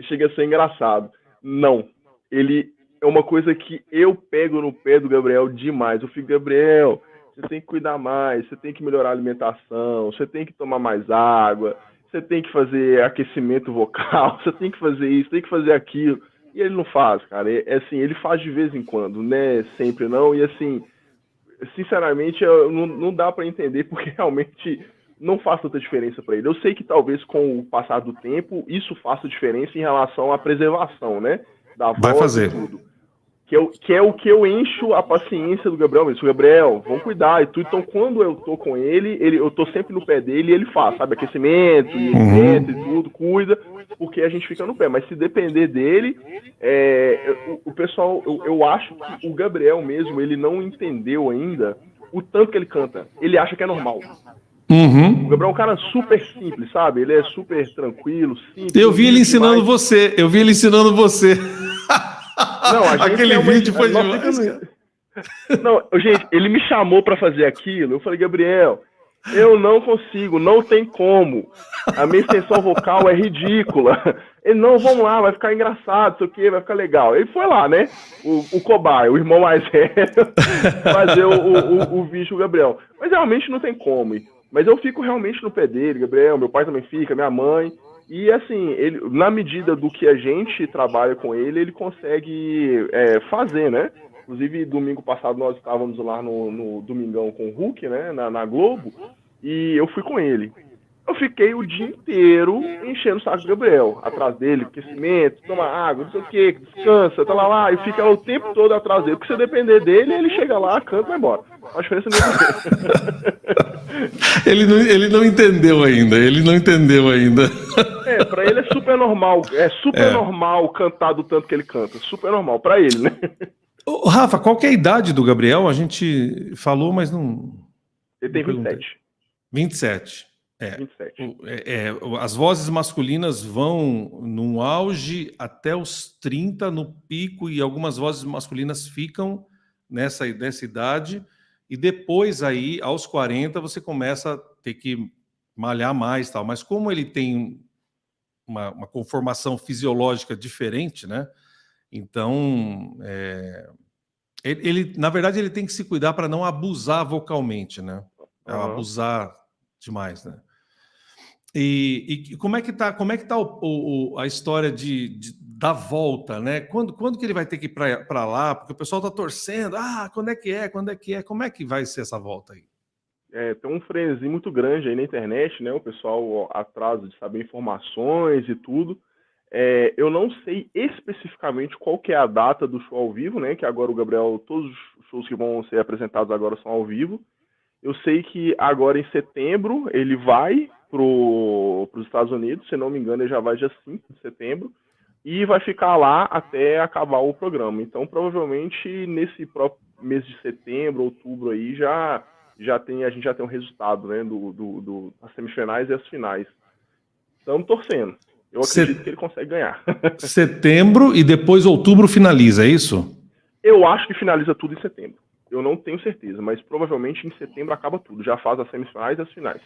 chega a ser engraçado. Não. Ele é uma coisa que eu pego no pé do Gabriel demais. Eu fico, Gabriel, você tem que cuidar mais, você tem que melhorar a alimentação, você tem que tomar mais água, você tem que fazer aquecimento vocal, você tem que fazer isso, tem que fazer aquilo. E ele não faz, cara. Assim, ele faz de vez em quando, né? Sempre não. E assim, sinceramente, não dá para entender porque realmente não faz tanta diferença para ele. Eu sei que talvez com o passar do tempo isso faça diferença em relação à preservação, né? Da voz. Vai fazer. E tudo. Que é o que eu encho a paciência do Gabriel mesmo. Gabriel, vamos cuidar e tudo. Então, quando eu tô com ele, eu tô sempre no pé dele e ele faz, sabe? Aquecimento, e tudo, cuida, porque a gente fica no pé. Mas se depender dele, o pessoal, eu acho que o Gabriel mesmo, ele não entendeu ainda o tanto que ele canta. Ele acha que é normal. O Gabriel é um cara super simples, sabe? Ele é super tranquilo, simples. Eu vi ele ensinando você. Não, aquele vídeo foi demais, cara. Não, gente, ele me chamou pra fazer aquilo. Eu falei, Gabriel, Eu não consigo, não tem como. A minha extensão vocal é ridícula. Ele, não, vamos lá, vai ficar engraçado, sei o quê, vai ficar legal. Ele foi lá, né? O cobaia, o irmão mais velho, fazer o bicho, o Gabriel. Mas realmente não tem como. Mas eu fico realmente no pé dele, Gabriel, meu pai também fica, minha mãe. E assim, ele, na medida do que a gente trabalha com ele, ele consegue fazer, né? Inclusive, domingo passado nós estávamos lá no Domingão com o Hulk, né? Na Globo. E eu fui com ele. Eu fiquei o dia inteiro enchendo o saco do Gabriel, atrás dele, aquecimento, toma água, não sei o que, descansa, tá lá, e fica o tempo todo atrás dele. Porque se eu depender dele, ele chega lá, canta e vai embora. A diferença é ele não entendeu ainda, ele não entendeu ainda. Pra ele é super normal cantar do tanto que ele canta, super normal, pra ele, né? Ô, Rafa, qual que é a idade do Gabriel? A gente falou, mas não... Ele tem 27. 27. 27. As vozes masculinas vão no auge até os 30 no pico, e algumas vozes masculinas ficam nessa idade, e depois aí, aos 40, você começa a ter que malhar mais, tal. Mas como ele tem uma conformação fisiológica diferente, né? Então, ele, na verdade, ele tem que se cuidar para não abusar vocalmente, né? Abusar demais, né? E como é que tá a história da volta, né? Quando que ele vai ter que ir para lá? Porque o pessoal tá torcendo. Quando é que é? Como é que vai ser essa volta aí? Tem um frenesi muito grande aí na internet, né? O pessoal atrás de saber informações e tudo. Eu não sei especificamente qual que é a data do show ao vivo, né? Que agora o Gabriel, todos os shows que vão ser apresentados agora são ao vivo. Eu sei que agora em setembro ele vai para os Estados Unidos, se não me engano ele já vai dia 5 de setembro, e vai ficar lá até acabar o programa. Então provavelmente nesse próprio mês de setembro, outubro aí, a gente já tem um resultado, né, das semifinais e as finais. Estamos torcendo. Eu acredito que ele consegue ganhar. Setembro e depois outubro finaliza, é isso? Eu acho que finaliza tudo em setembro. Eu não tenho certeza, mas provavelmente em setembro acaba tudo. Já faz as semifinais e as finais.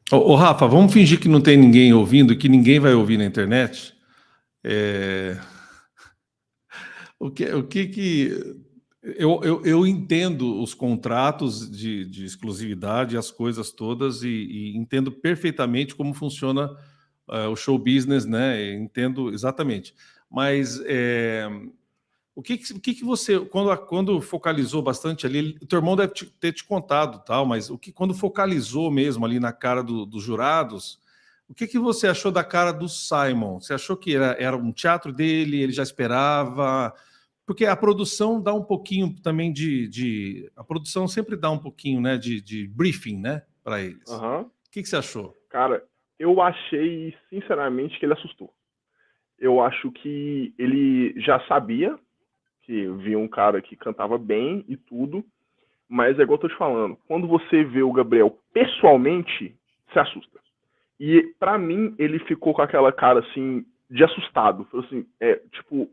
Ô, Rafa, vamos fingir que não tem ninguém ouvindo, que ninguém vai ouvir na internet. O que eu entendo os contratos de exclusividade, as coisas todas, e entendo perfeitamente como funciona o show business, né? Entendo exatamente. Mas o que você, quando focalizou bastante ali, o teu irmão deve ter te contado, tal, mas quando focalizou mesmo ali na cara dos jurados, o que você achou da cara do Simon? Você achou que era um teatro dele, ele já esperava? Porque a produção dá um pouquinho também a produção sempre dá um pouquinho, né, de briefing, né, para eles. O que você achou? Cara, eu achei, sinceramente, que ele assustou. Eu acho que ele já sabia que via um cara que cantava bem e tudo, mas é igual eu tô te falando, quando você vê o Gabriel pessoalmente, se assusta. E pra mim, ele ficou com aquela cara assim, de assustado. Falou assim, tipo, o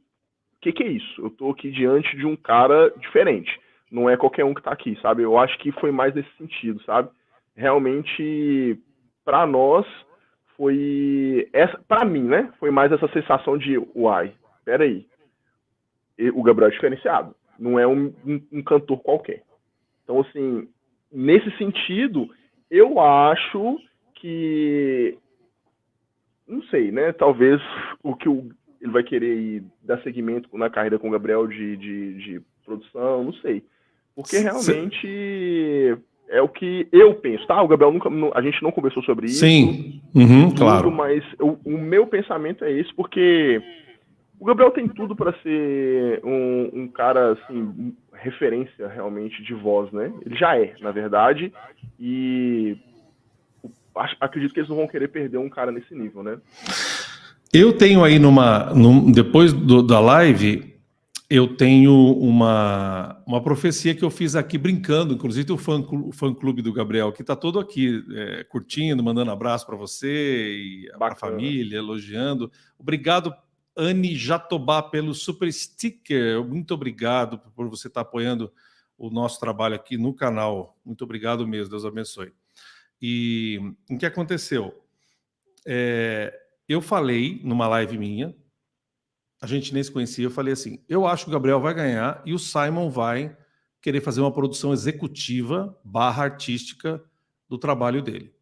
que é isso? Eu tô aqui diante de um cara diferente. Não é qualquer um que tá aqui, sabe? Eu acho que foi mais nesse sentido, sabe? Realmente, pra nós, foi essa, para mim, né? Foi mais essa sensação de, uai, peraí, o Gabriel é diferenciado, não é um cantor qualquer. Então, assim, nesse sentido, eu acho que, não sei, né? Talvez o que ele vai querer ir dar seguimento na carreira com o Gabriel de produção, não sei. Porque realmente é o que eu penso, tá? O Gabriel a gente não conversou sobre isso. Sim, claro. Mas o meu pensamento é esse, porque o Gabriel tem tudo para ser um cara, assim, referência realmente de voz, né? Ele já é, na verdade, e acredito que eles não vão querer perder um cara nesse nível, né? Eu tenho aí depois da live, eu tenho uma profecia que eu fiz aqui brincando, inclusive o fã-clube do Gabriel, que está todo aqui curtindo, mandando abraço para você e para a família, elogiando. Obrigado, Anne Jatobá, pelo super sticker. Muito obrigado por você estar apoiando o nosso trabalho aqui no canal. Muito obrigado mesmo, Deus abençoe. E o que aconteceu? Eu falei numa live minha, a gente nem se conhecia, eu falei assim, eu acho que o Gabriel vai ganhar e o Simon vai querer fazer uma produção executiva / artística do trabalho dele.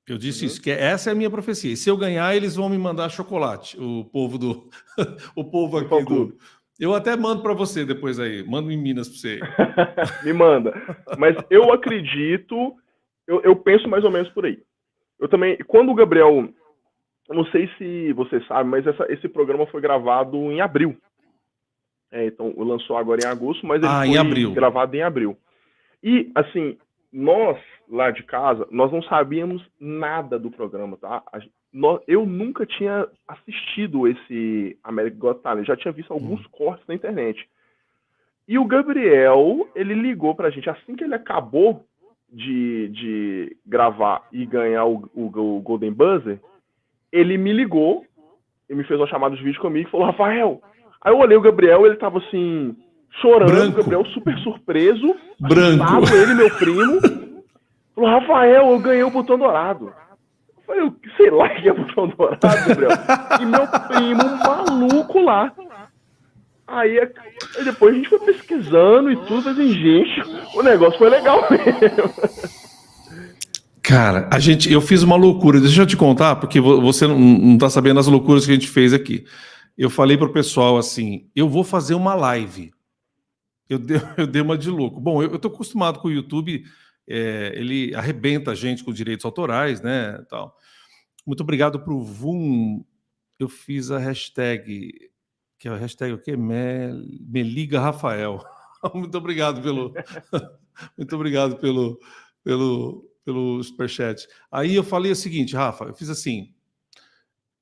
Eu disse isso, que essa é a minha profecia. E se eu ganhar, eles vão me mandar chocolate, o povo do... o povo aqui do... Eu até mando para você depois aí, mando em Minas para você. Me manda. Mas eu acredito, eu penso mais ou menos por aí. Eu também, quando o Gabriel, eu não sei se você sabe, mas esse programa foi gravado em abril. Então, lançou agora em agosto, mas ele foi gravado em abril. E, assim, nós, lá de casa, nós não sabíamos nada do programa, tá? Eu nunca tinha assistido esse American Got Talent, já tinha visto alguns cortes na internet. E o Gabriel, ele ligou pra gente, assim que ele acabou de gravar e ganhar o Golden Buzzer, ele me ligou, ele me fez uma chamada de vídeo comigo e falou, Rafael... Aí eu olhei o Gabriel, ele tava assim, chorando, branco. O Gabriel super surpreso, branco. Assustado, ele, meu primo, falou, Rafael, eu ganhei o botão dourado. Eu falei, sei lá que é botão dourado, Gabriel. E meu primo maluco lá. Aí depois a gente foi pesquisando e tudo, mas gente, o negócio foi legal mesmo. Cara, eu fiz uma loucura, deixa eu te contar, porque você não tá sabendo as loucuras que a gente fez aqui. Eu falei pro pessoal assim, eu vou fazer uma live. Eu dei uma de louco. Bom, eu tô acostumado com o YouTube, ele arrebenta a gente com direitos autorais, né, tal. Muito obrigado pro VUM, eu fiz a hashtag, que é a hashtag o quê? Me liga Rafael. Muito obrigado muito obrigado pelo superchat. Aí eu falei o seguinte, Rafa, eu fiz assim,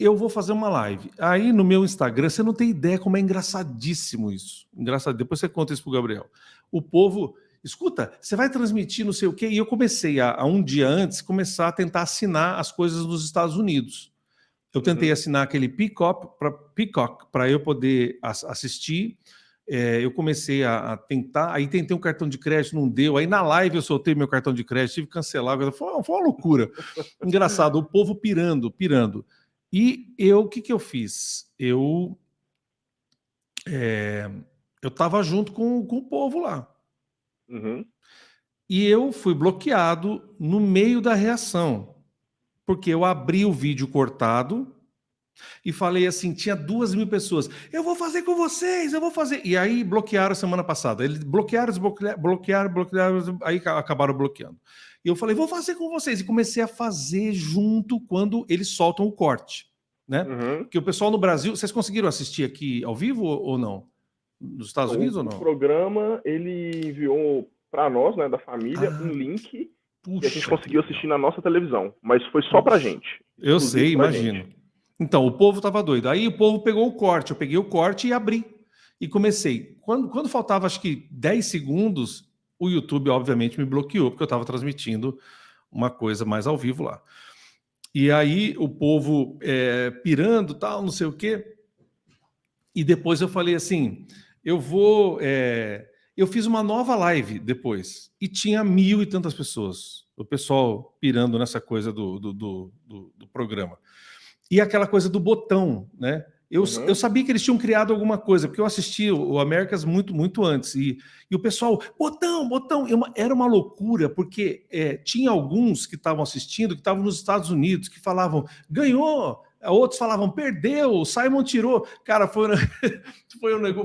eu vou fazer uma live. Aí no meu Instagram, você não tem ideia como é engraçadíssimo isso. Engraçado. Depois você conta isso pro Gabriel. O povo, escuta, você vai transmitir não sei o quê. E eu comecei a um dia antes, começar a tentar assinar as coisas nos Estados Unidos. Eu tentei assinar aquele Peacock para eu poder assistir. Eu comecei a tentar, aí tentei um cartão de crédito, não deu. Aí na live eu soltei meu cartão de crédito, tive que cancelar. Foi uma loucura. Engraçado, o povo pirando. E o que eu fiz? Eu estava junto com o povo lá. E eu fui bloqueado no meio da reação, porque eu abri o vídeo cortado e falei assim, tinha 2.000 pessoas, eu vou fazer com vocês, eu vou fazer. E aí bloquearam semana passada. Eles bloquearam, aí acabaram bloqueando. E eu falei, vou fazer com vocês. E comecei a fazer junto quando eles soltam o corte, né? Porque o pessoal no Brasil... Vocês conseguiram assistir aqui ao vivo ou não? Nos Estados Unidos ou não? O programa, ele enviou para nós, né, da família, um link que a gente conseguiu assistir na nossa televisão. Mas foi só pra gente. Eu sei, imagino. Então, o povo tava doido. Aí o povo pegou o corte. Eu peguei o corte e abri. E comecei. Quando faltava, acho que 10 segundos... O YouTube, obviamente, me bloqueou, porque eu estava transmitindo uma coisa mais ao vivo lá. E aí o povo pirando, tal, não sei o quê. E depois eu falei assim, eu fiz uma nova live depois, e tinha 1.000 e tantas pessoas. O pessoal pirando nessa coisa do programa. E aquela coisa do botão, né? Eu sabia que eles tinham criado alguma coisa, porque eu assisti o Americas muito antes. E o pessoal, botão. Era uma loucura, porque tinha alguns que estavam assistindo, que estavam nos Estados Unidos, que falavam, ganhou. Outros falavam, perdeu, o Simon tirou. Cara, foi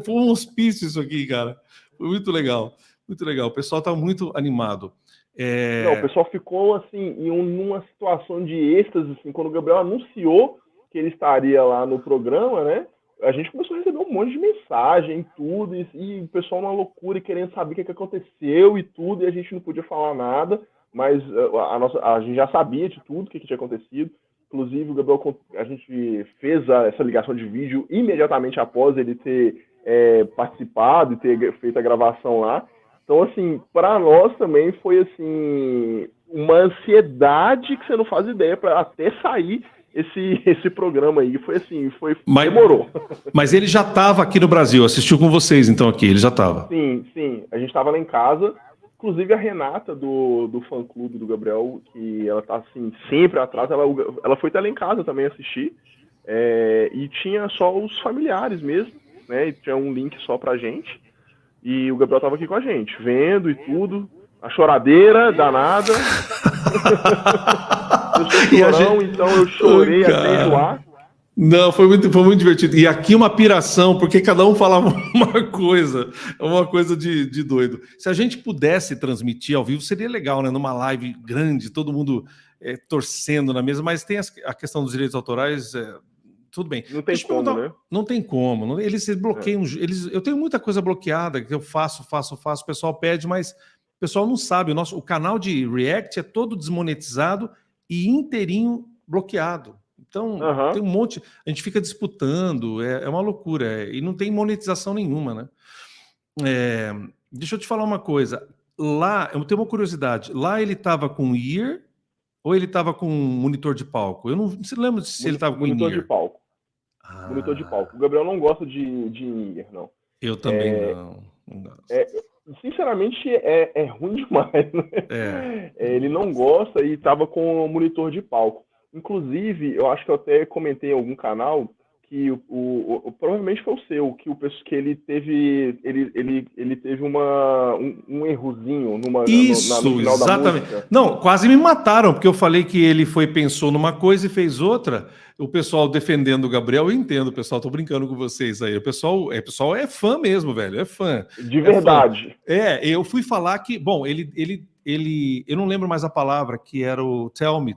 um hospício isso aqui, cara. Foi muito legal. Muito legal. O pessoal está muito animado. Não, o pessoal ficou, assim, numa situação de êxtase, assim, quando o Gabriel anunciou que ele estaria lá no programa, né? A gente começou a receber um monte de mensagem, tudo, e o pessoal numa loucura, querendo saber o que aconteceu e tudo, e a gente não podia falar nada, mas a gente já sabia de tudo, o que tinha acontecido. Inclusive, o Gabriel, a gente fez essa ligação de vídeo imediatamente após ele ter participado e ter feito a gravação lá. Então, assim, para nós também foi, assim, uma ansiedade que você não faz ideia para até sair esse programa aí. Foi assim, demorou. Mas ele já estava aqui no Brasil, assistiu com vocês, então, aqui, ele já estava. Sim. A gente estava lá em casa Inclusive a Renata do fã-clube do Gabriel, que ela tá assim, sempre atrás, ela foi até lá em casa também assistir, e tinha só os familiares mesmo, né? E tinha um link só pra gente. E o Gabriel tava aqui com a gente, vendo e tudo. A choradeira danada. Eu sou chorão, então eu chorei até enjoar. Não, foi muito divertido. E aqui uma piração, porque cada um falava uma coisa de doido. Se a gente pudesse transmitir ao vivo, seria legal, né? Numa live grande, todo mundo torcendo na mesa, mas tem a questão dos direitos autorais, tudo bem. Não tem como, né? Não tem como. Eles bloqueiam. Eu tenho muita coisa bloqueada que eu faço, o pessoal pede, mas o pessoal não sabe. O canal de React é todo desmonetizado e inteirinho bloqueado. Então, tem um monte, a gente fica disputando, é uma loucura, e não tem monetização nenhuma, né? Deixa eu te falar uma coisa, lá, eu tenho uma curiosidade, lá ele estava com ear ou ele estava com monitor de palco? Eu não se lembro se ele estava com monitor ear. De palco. Monitor de palco. O Gabriel não gosta de ear, não. Eu também não gosto. Sinceramente, é ruim demais, né? Ele não gosta e estava com monitor de palco. Inclusive, eu acho que eu até comentei em algum canal que provavelmente foi o seu, que ele teve um errozinho no final exatamente. Da música. Não, quase me mataram, porque eu falei que ele pensou numa coisa e fez outra. O pessoal defendendo o Gabriel, eu entendo, pessoal, tô brincando com vocês aí. O pessoal é fã mesmo, velho, é fã. De verdade. Eu fui falar que, bom, eu não lembro mais a palavra, que era o tell me,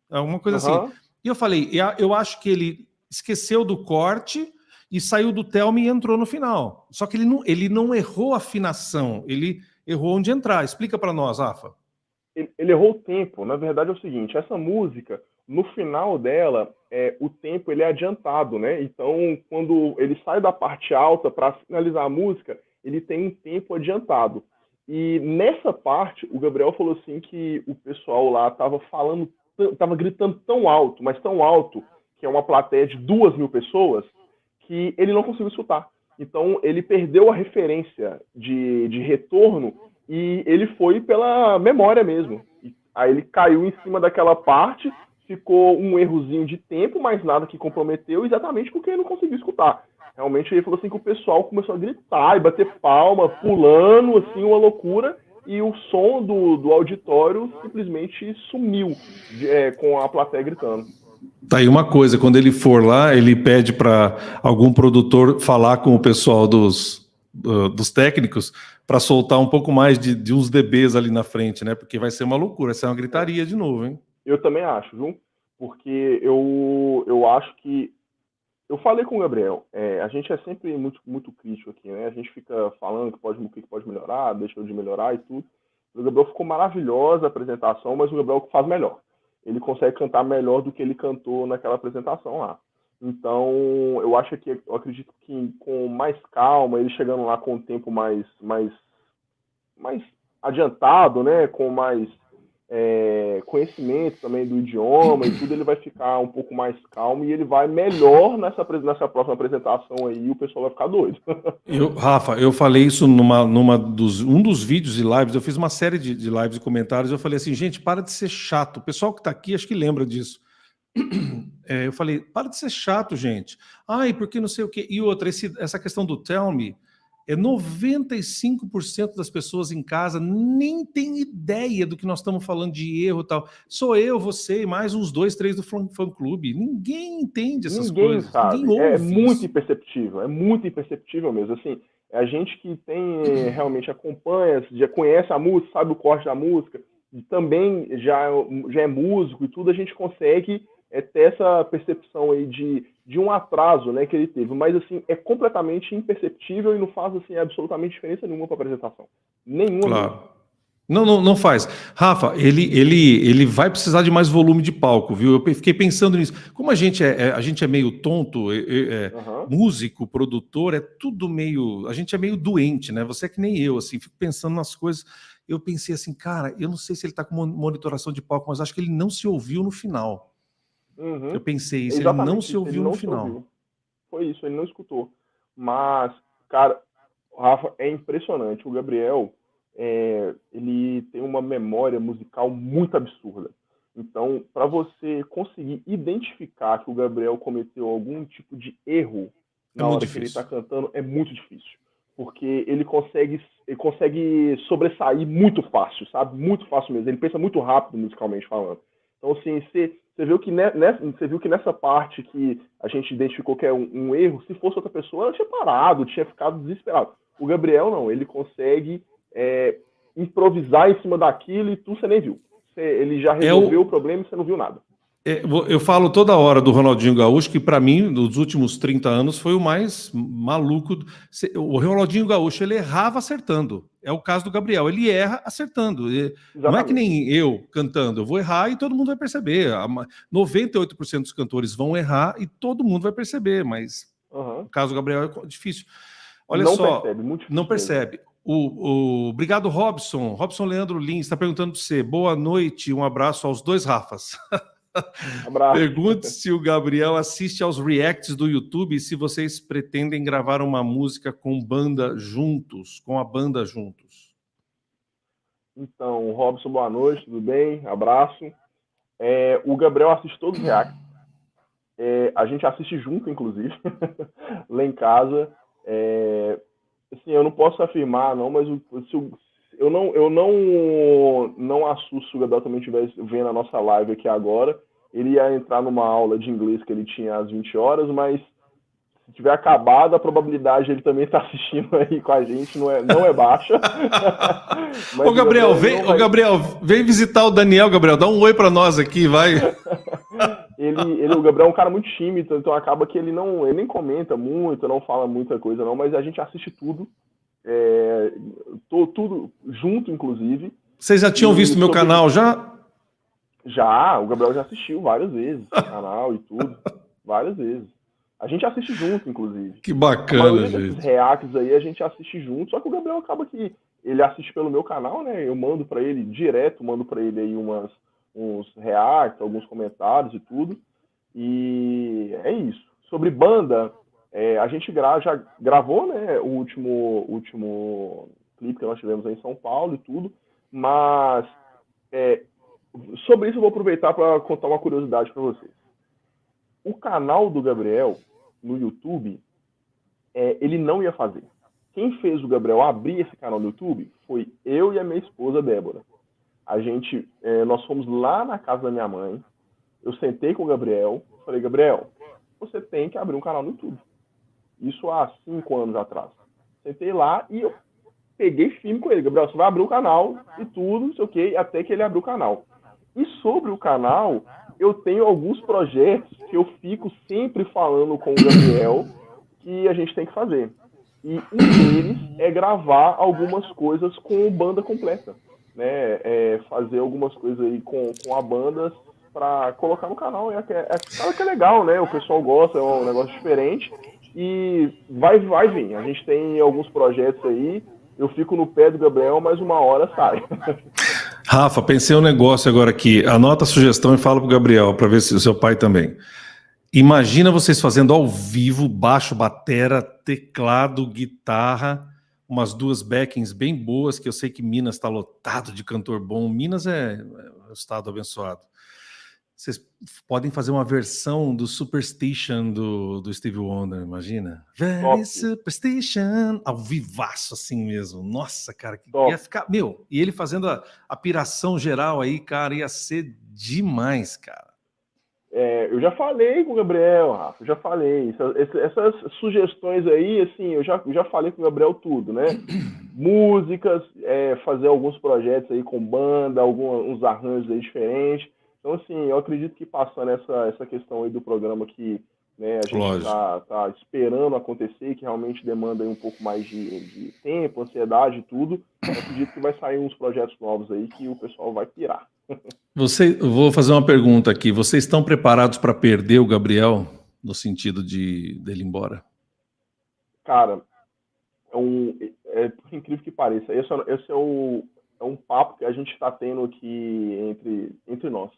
alguma coisa assim. E eu falei, eu acho que ele esqueceu do corte e saiu do tell me e entrou no final. Só que ele não errou a afinação, ele errou onde entrar. Explica para nós, Rafa. Ele errou o tempo. Na verdade é o seguinte, essa música, no final dela, o tempo ele é adiantado, né? Então, quando ele sai da parte alta para finalizar a música, ele tem um tempo adiantado. E nessa parte, o Gabriel falou assim que o pessoal lá estava gritando tão alto, mas tão alto, que é uma plateia de 2.000 pessoas, que ele não conseguiu escutar. Então, ele perdeu a referência de retorno e ele foi pela memória mesmo. E aí ele caiu em cima daquela parte, ficou um errozinho de tempo, mas nada que comprometeu, exatamente porque ele não conseguiu escutar. Realmente ele falou assim que o pessoal começou a gritar e bater palma, pulando, assim, uma loucura, e o som do auditório simplesmente sumiu com a plateia gritando. Tá aí uma coisa, quando ele for lá, ele pede para algum produtor falar com o pessoal dos técnicos para soltar um pouco mais de uns dBs ali na frente, né? Porque vai ser uma loucura, vai ser uma gritaria de novo, hein? Eu também acho, viu? Porque eu acho que... Eu falei com o Gabriel, a gente é sempre muito, muito crítico aqui, né? A gente fica falando que pode melhorar, deixou de melhorar e tudo. O Gabriel ficou maravilhosa a apresentação, mas o Gabriel faz melhor. Ele consegue cantar melhor do que ele cantou naquela apresentação lá. Então, eu acredito que com mais calma, ele chegando lá com o tempo mais adiantado, né? Com mais conhecimento também do idioma e tudo, ele vai ficar um pouco mais calmo e ele vai melhor nessa próxima apresentação aí, e o pessoal vai ficar doido. Rafa, eu falei isso um dos vídeos de lives, eu fiz uma série de lives e comentários, eu falei assim, gente, para de ser chato, o pessoal que tá aqui acho que lembra disso. Eu falei, para de ser chato, gente. Ai, porque não sei o quê. E outra, essa questão do tell me, 95% das pessoas em casa nem tem ideia do que nós estamos falando de erro e tal. Sou eu, você e mais uns 2, 3 do fã-clube. Ninguém entende essas coisas. Sabe. Ninguém ouve muito imperceptível mesmo. Assim, a gente que tem realmente acompanha, já conhece a música, sabe o corte da música, e também já é músico e tudo, a gente consegue ter essa percepção aí de um atraso, né, que ele teve, mas assim, é completamente imperceptível e não faz assim absolutamente diferença nenhuma para a apresentação. Nenhuma. Claro. Não faz. Rafa, ele vai precisar de mais volume de palco, viu? Eu fiquei pensando nisso. Como a gente é meio tonto, músico, produtor, é tudo meio... A gente é meio doente, né? Você é que nem eu, assim, fico pensando nas coisas. Eu pensei assim, cara, eu não sei se ele tá com monitoração de palco, mas acho que ele não se ouviu no final. Eu pensei isso, exatamente, ele não se ouviu no final. Foi isso, ele não escutou. Mas, cara, Rafa, é impressionante. O Gabriel, ele tem uma memória musical muito absurda. Então, para você conseguir identificar que o Gabriel cometeu algum tipo de erro É na muito hora que ele está difícil. cantando, é muito difícil. Porque ele consegue sobressair muito fácil, sabe? Muito fácil mesmo. Ele pensa muito rápido musicalmente falando. Então, assim, você viu que nessa parte que a gente identificou que é um erro, se fosse outra pessoa, ela tinha parado, tinha ficado desesperado. O Gabriel não, ele consegue é, improvisar em cima daquilo e tu você nem viu. Ele já É resolveu o o, problema e você não viu nada. eu falo toda hora do Ronaldinho Gaúcho, que para mim, nos últimos 30 anos, foi o mais maluco. O Ronaldinho Gaúcho, ele errava acertando. É o caso do Gabriel, ele erra acertando. Não é que Exatamente. nem eu cantando, eu vou errar e todo mundo vai perceber. 98% dos cantores vão errar e todo mundo vai perceber, mas Uhum. o caso do Gabriel é difícil. Olha Não só, percebe, muito não difícil mesmo. percebe. Obrigado, Robson. Robson Leandro Lins está perguntando para você. Boa noite, um abraço aos dois Rafas. Abraço. Pergunte se o Gabriel assiste aos reacts do YouTube e se vocês pretendem gravar uma música com banda juntos, com a banda juntos. Então, Robson, boa noite, tudo bem? Abraço. O Gabriel assiste todos os reacts. A gente assiste junto, inclusive, lá em casa. Assim, eu não posso afirmar, não, mas eu não assusto se o Gabriel também estiver vendo a nossa live aqui agora. Ele ia entrar numa aula de inglês que ele tinha às 20 horas, mas se tiver acabado, a probabilidade de ele também estar assistindo aí com a gente não é baixa. Ô Mas o Gabriel, Gabriel ele não vai. vem visitar o Daniel, Gabriel, dá um oi para nós aqui, vai. O Gabriel é um cara muito tímido, então acaba que ele nem comenta muito, não fala muita coisa, não, mas a gente assiste tudo, é, tudo junto, inclusive. Vocês já tinham E visto meu sobre. canal já? O Gabriel já assistiu várias vezes o canal e tudo, várias vezes. A gente assiste junto, inclusive. Que A bacana, maioria desses gente. reacts aí a gente assiste junto, só que o Gabriel acaba que ele assiste pelo meu canal, né? Eu mando para ele direto, mando para ele aí uns reacts, alguns comentários e tudo. E é isso. Sobre banda, a gente já gravou, né, o último clipe que nós tivemos aí em São Paulo e tudo, mas é, sobre isso eu vou aproveitar para contar uma curiosidade para vocês. O canal do Gabriel no YouTube, ele não ia fazer. Quem fez o Gabriel abrir esse canal no YouTube foi eu e a minha esposa Débora. Nós fomos lá na casa da minha mãe, eu sentei com o Gabriel, falei, Gabriel, você tem que abrir um canal no YouTube. Isso há 5 anos atrás. Sentei lá e eu peguei firme com ele. Gabriel, você vai abrir o canal e tudo, não sei o quê, até que ele abriu o canal. E sobre o canal, eu tenho alguns projetos que eu fico sempre falando com o Gabriel que a gente tem que fazer. E um deles é gravar algumas coisas com banda completa. Né? Fazer algumas coisas aí com a banda para colocar no canal. Claro que é legal, né? O pessoal gosta, é um negócio diferente. E vai vir. A gente tem alguns projetos aí. Eu fico no pé do Gabriel, mas uma hora sai. Rafa, pensei um negócio agora aqui. Anota a sugestão e fala pro Gabriel, para ver se o seu pai também. Imagina vocês fazendo ao vivo, baixo, batera, teclado, guitarra, umas duas backings bem boas, que eu sei que Minas está lotado de cantor bom. Minas é um estado abençoado. Vocês podem fazer uma versão do Superstition do Stevie Wonder, imagina? Very Top, Superstition, ao vivaço assim mesmo. Nossa, cara, que ia top. ficar... Meu, e ele fazendo a piração geral aí, cara, ia ser demais, cara. Eu já falei com o Gabriel, Rafa, eu já falei. Essas sugestões aí, assim, eu já falei com o Gabriel tudo, né? Músicas, fazer alguns projetos aí com banda, uns arranjos aí diferentes. Então, assim, eu acredito que passando essa questão aí do programa que, né, a gente Lógico. tá esperando acontecer, que realmente demanda aí um pouco mais de tempo, ansiedade e tudo, eu acredito que vai sair uns projetos novos aí que o pessoal vai pirar. Eu vou fazer uma pergunta aqui. Vocês estão preparados para perder o Gabriel no sentido dele ir embora? Cara, por incrível que pareça, esse é um papo que a gente está tendo aqui entre nós,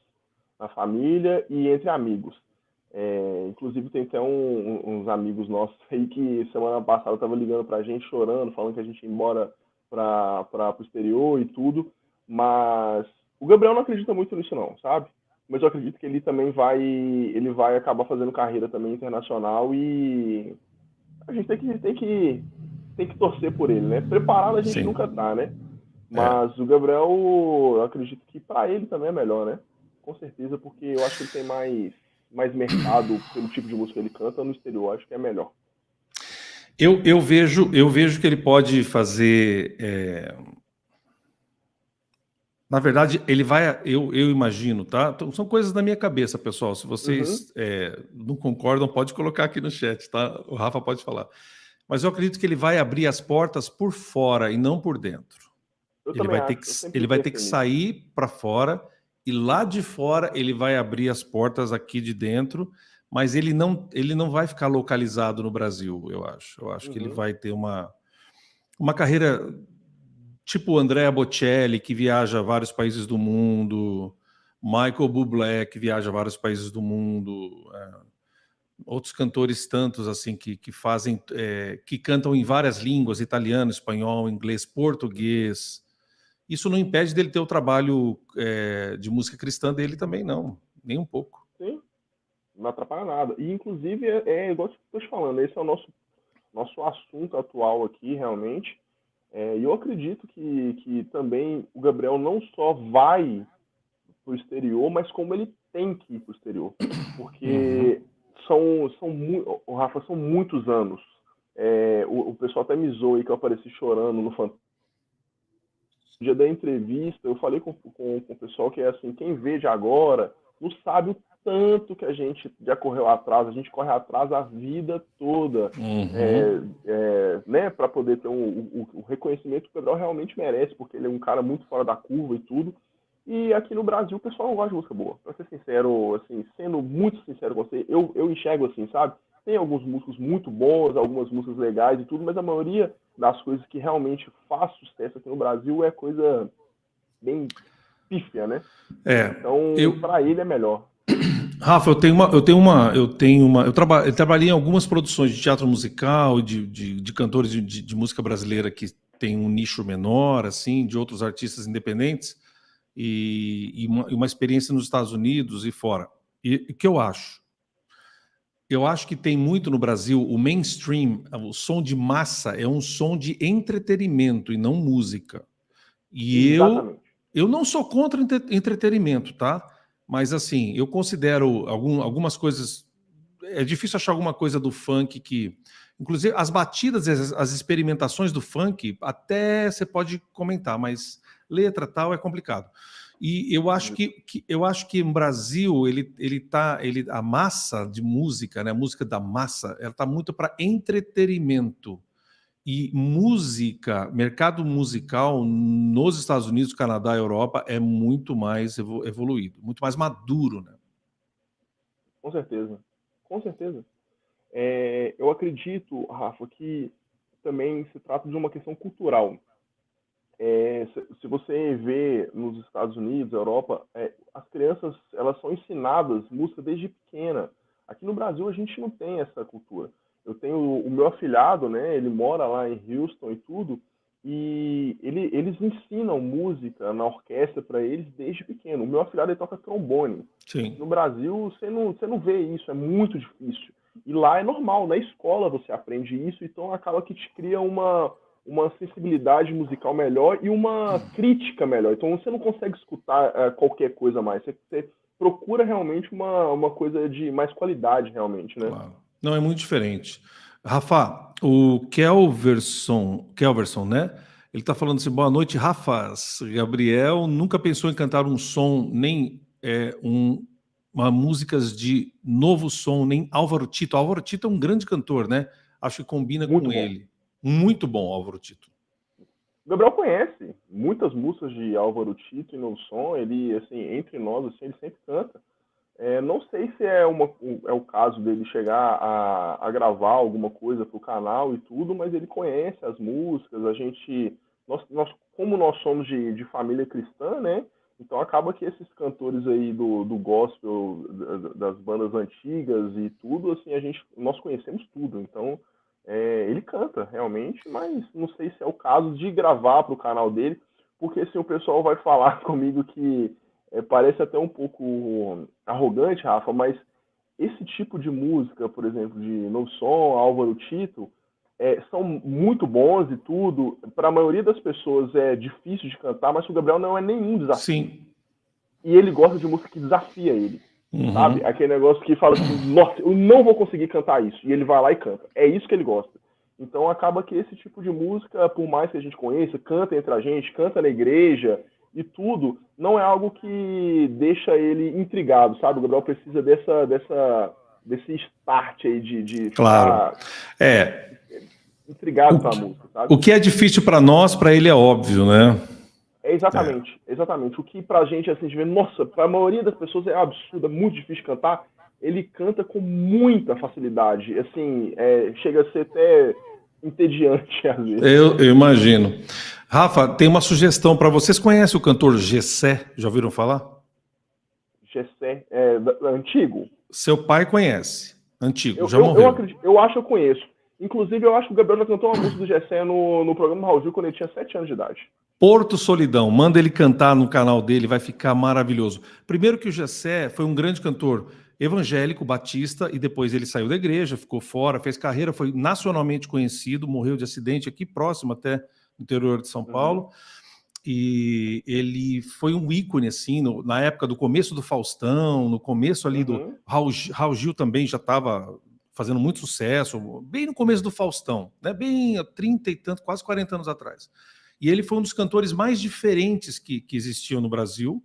na família e entre amigos. Inclusive tem até uns amigos nossos aí que semana passada estavam ligando pra gente chorando, falando que a gente ia embora para o exterior e tudo, mas o Gabriel não acredita muito nisso não, sabe? Mas eu acredito que ele vai acabar fazendo carreira também internacional e a gente tem que torcer por ele, né? Preparado a gente nunca Sim. tá, né? É. Mas o Gabriel, eu acredito que para ele também é melhor, né? Com certeza, porque eu acho que ele tem mais mercado pelo tipo de música que ele canta no exterior, acho que é melhor. Eu vejo que ele pode fazer. Na verdade, ele vai. Eu imagino, tá? Então, são coisas da minha cabeça, pessoal. Se Uhum. vocês não concordam, pode colocar aqui no chat, tá? O Rafa pode falar. Mas eu acredito que ele vai abrir as portas por fora e não por dentro. Eu também acho, eu sempre Ele vai ter que pensei nisso. sair para fora e lá de fora ele vai abrir as portas aqui de dentro, mas ele não vai ficar localizado no Brasil, eu acho. Eu acho que ele Uhum. vai ter uma carreira tipo o Andrea Bocelli, que viaja a vários países do mundo, Michael Bublé, que viaja a vários países do mundo, outros cantores tantos assim que fazem, que cantam em várias línguas, italiano, espanhol, inglês, português. Isso não impede dele ter o trabalho de música cristã dele também, não, nem um pouco. Sim, não atrapalha nada. E inclusive é igual que eu estou te falando, esse é o nosso assunto atual aqui, realmente. E eu acredito que também o Gabriel não só vai para o exterior, mas como ele tem que ir para o exterior. Uhum. Porque o Rafa, são muitos anos. O pessoal até me zoou aí que eu apareci chorando no no dia da entrevista. Eu falei com o pessoal que é assim, quem vê de agora não sabe o tanto que a gente já correu atrás, a gente corre atrás a vida toda, Uhum. né, para poder ter o reconhecimento que o Gabriel realmente merece, porque ele é um cara muito fora da curva e tudo. E aqui no Brasil o pessoal não gosta de música boa. Pra ser sincero, assim, sendo muito sincero com você, eu enxergo assim, sabe? Tem alguns músicos muito bons, algumas músicas legais e tudo, mas a maioria das coisas que realmente faz sucesso aqui no Brasil é coisa bem pífia, né? É, Então, eu, pra ele é melhor. Rafa, eu trabalhei em algumas produções de teatro musical, de cantores de música brasileira que tem um nicho menor, assim, de outros artistas independentes, e uma experiência nos Estados Unidos e fora. E o que eu acho? Eu acho que tem muito no Brasil o mainstream, o som de massa é um som de entretenimento e não música. E Exatamente. eu não sou contra entretenimento, tá? Mas assim, eu considero algumas coisas. É difícil achar alguma coisa do funk que. Inclusive, as batidas, as experimentações do funk, até você pode comentar, mas letra tal é complicado. E eu acho que no Brasil a massa de música, né, a música da massa, ela está muito para entretenimento. E música, mercado musical nos Estados Unidos, Canadá, Europa é muito mais evoluído, muito mais maduro, né? Com certeza. Com certeza. Eu acredito, Rafa, que também se trata de uma questão cultural. Se você vê nos Estados Unidos, Europa, as crianças elas são ensinadas música desde pequena. Aqui no Brasil a gente não tem essa cultura. Eu tenho o meu afilhado, né? Ele mora lá em Houston e tudo, e eles ensinam música na orquestra para eles desde pequeno. O meu afilhado ele toca trombone. Aqui Sim. no Brasil você não vê isso, é muito difícil. E lá é normal, na escola você aprende isso, então acaba que te cria uma sensibilidade musical melhor e uma crítica melhor. Então você não consegue escutar qualquer coisa mais. Você procura realmente uma coisa de mais qualidade, realmente, né? Claro. Não, é muito diferente. Rafa, o Kelverson, né? Ele está falando assim, boa noite, Rafas. Gabriel nunca pensou em cantar um som, nem uma músicas de novo som, nem Álvaro Tito. Álvaro Tito é um grande cantor, né? Acho que combina Muito com bom. ele. Muito bom, Álvaro Tito. O Gabriel conhece muitas músicas de Álvaro Tito e No Som. Ele, assim, entre nós, assim, ele sempre canta. Não sei se é o caso dele chegar a gravar alguma coisa para o canal e tudo, mas ele conhece as músicas, como nós somos de família cristã, né? Então acaba que esses cantores aí do gospel, das bandas antigas e tudo, assim, nós conhecemos tudo. Então Ele canta realmente, mas não sei se é o caso de gravar para o canal dele, porque assim, o pessoal vai falar comigo que parece até um pouco arrogante, Rafa, mas esse tipo de música, por exemplo, de Novo Som, Álvaro Tito, são muito bons e tudo. Para a maioria das pessoas é difícil de cantar, mas o Gabriel não é nenhum desafio. Sim. E ele gosta de música que desafia ele, sabe? Uhum. Aquele negócio que fala assim, nossa, eu não vou conseguir cantar isso. E ele vai lá e canta. É isso que ele gosta. Então acaba que esse tipo de música, por mais que a gente conheça, canta entre a gente, canta na igreja e tudo, não é algo que deixa ele intrigado, sabe? O Gabriel precisa desse start aí de Claro. ficar É. intrigado O com a que, música, sabe? o que é difícil para nós, para ele é óbvio, né? É. Exatamente. O que pra gente, assim, de ver, nossa, pra maioria das pessoas é absurdo, é muito difícil de cantar. Ele canta com muita facilidade, assim, chega a ser até entediante às vezes. Eu imagino. Rafa, tem uma sugestão para vocês. Conhecem o cantor Gessé? Já ouviram falar? Gessé, antigo? Seu pai conhece. Antigo, Eu, já eu, eu morreu. acredito, eu acho que eu conheço. Inclusive, eu acho que o Gabriel já cantou uma música do Gessé no programa Raul Gil quando ele tinha 7 anos de idade. Porto Solidão, manda ele cantar no canal dele, vai ficar maravilhoso. Primeiro que o Gessé foi um grande cantor evangélico, batista, e depois ele saiu da igreja, ficou fora, fez carreira, foi nacionalmente conhecido, morreu de acidente aqui próximo até no interior de São Uhum, Paulo. E ele foi um ícone, assim, na época do começo do Faustão, no começo ali do uhum, Raul Gil também já estava fazendo muito sucesso, bem no começo do Faustão, né? Bem há 30 e tanto, quase 40 anos atrás. E ele foi um dos cantores mais diferentes que existiam no Brasil,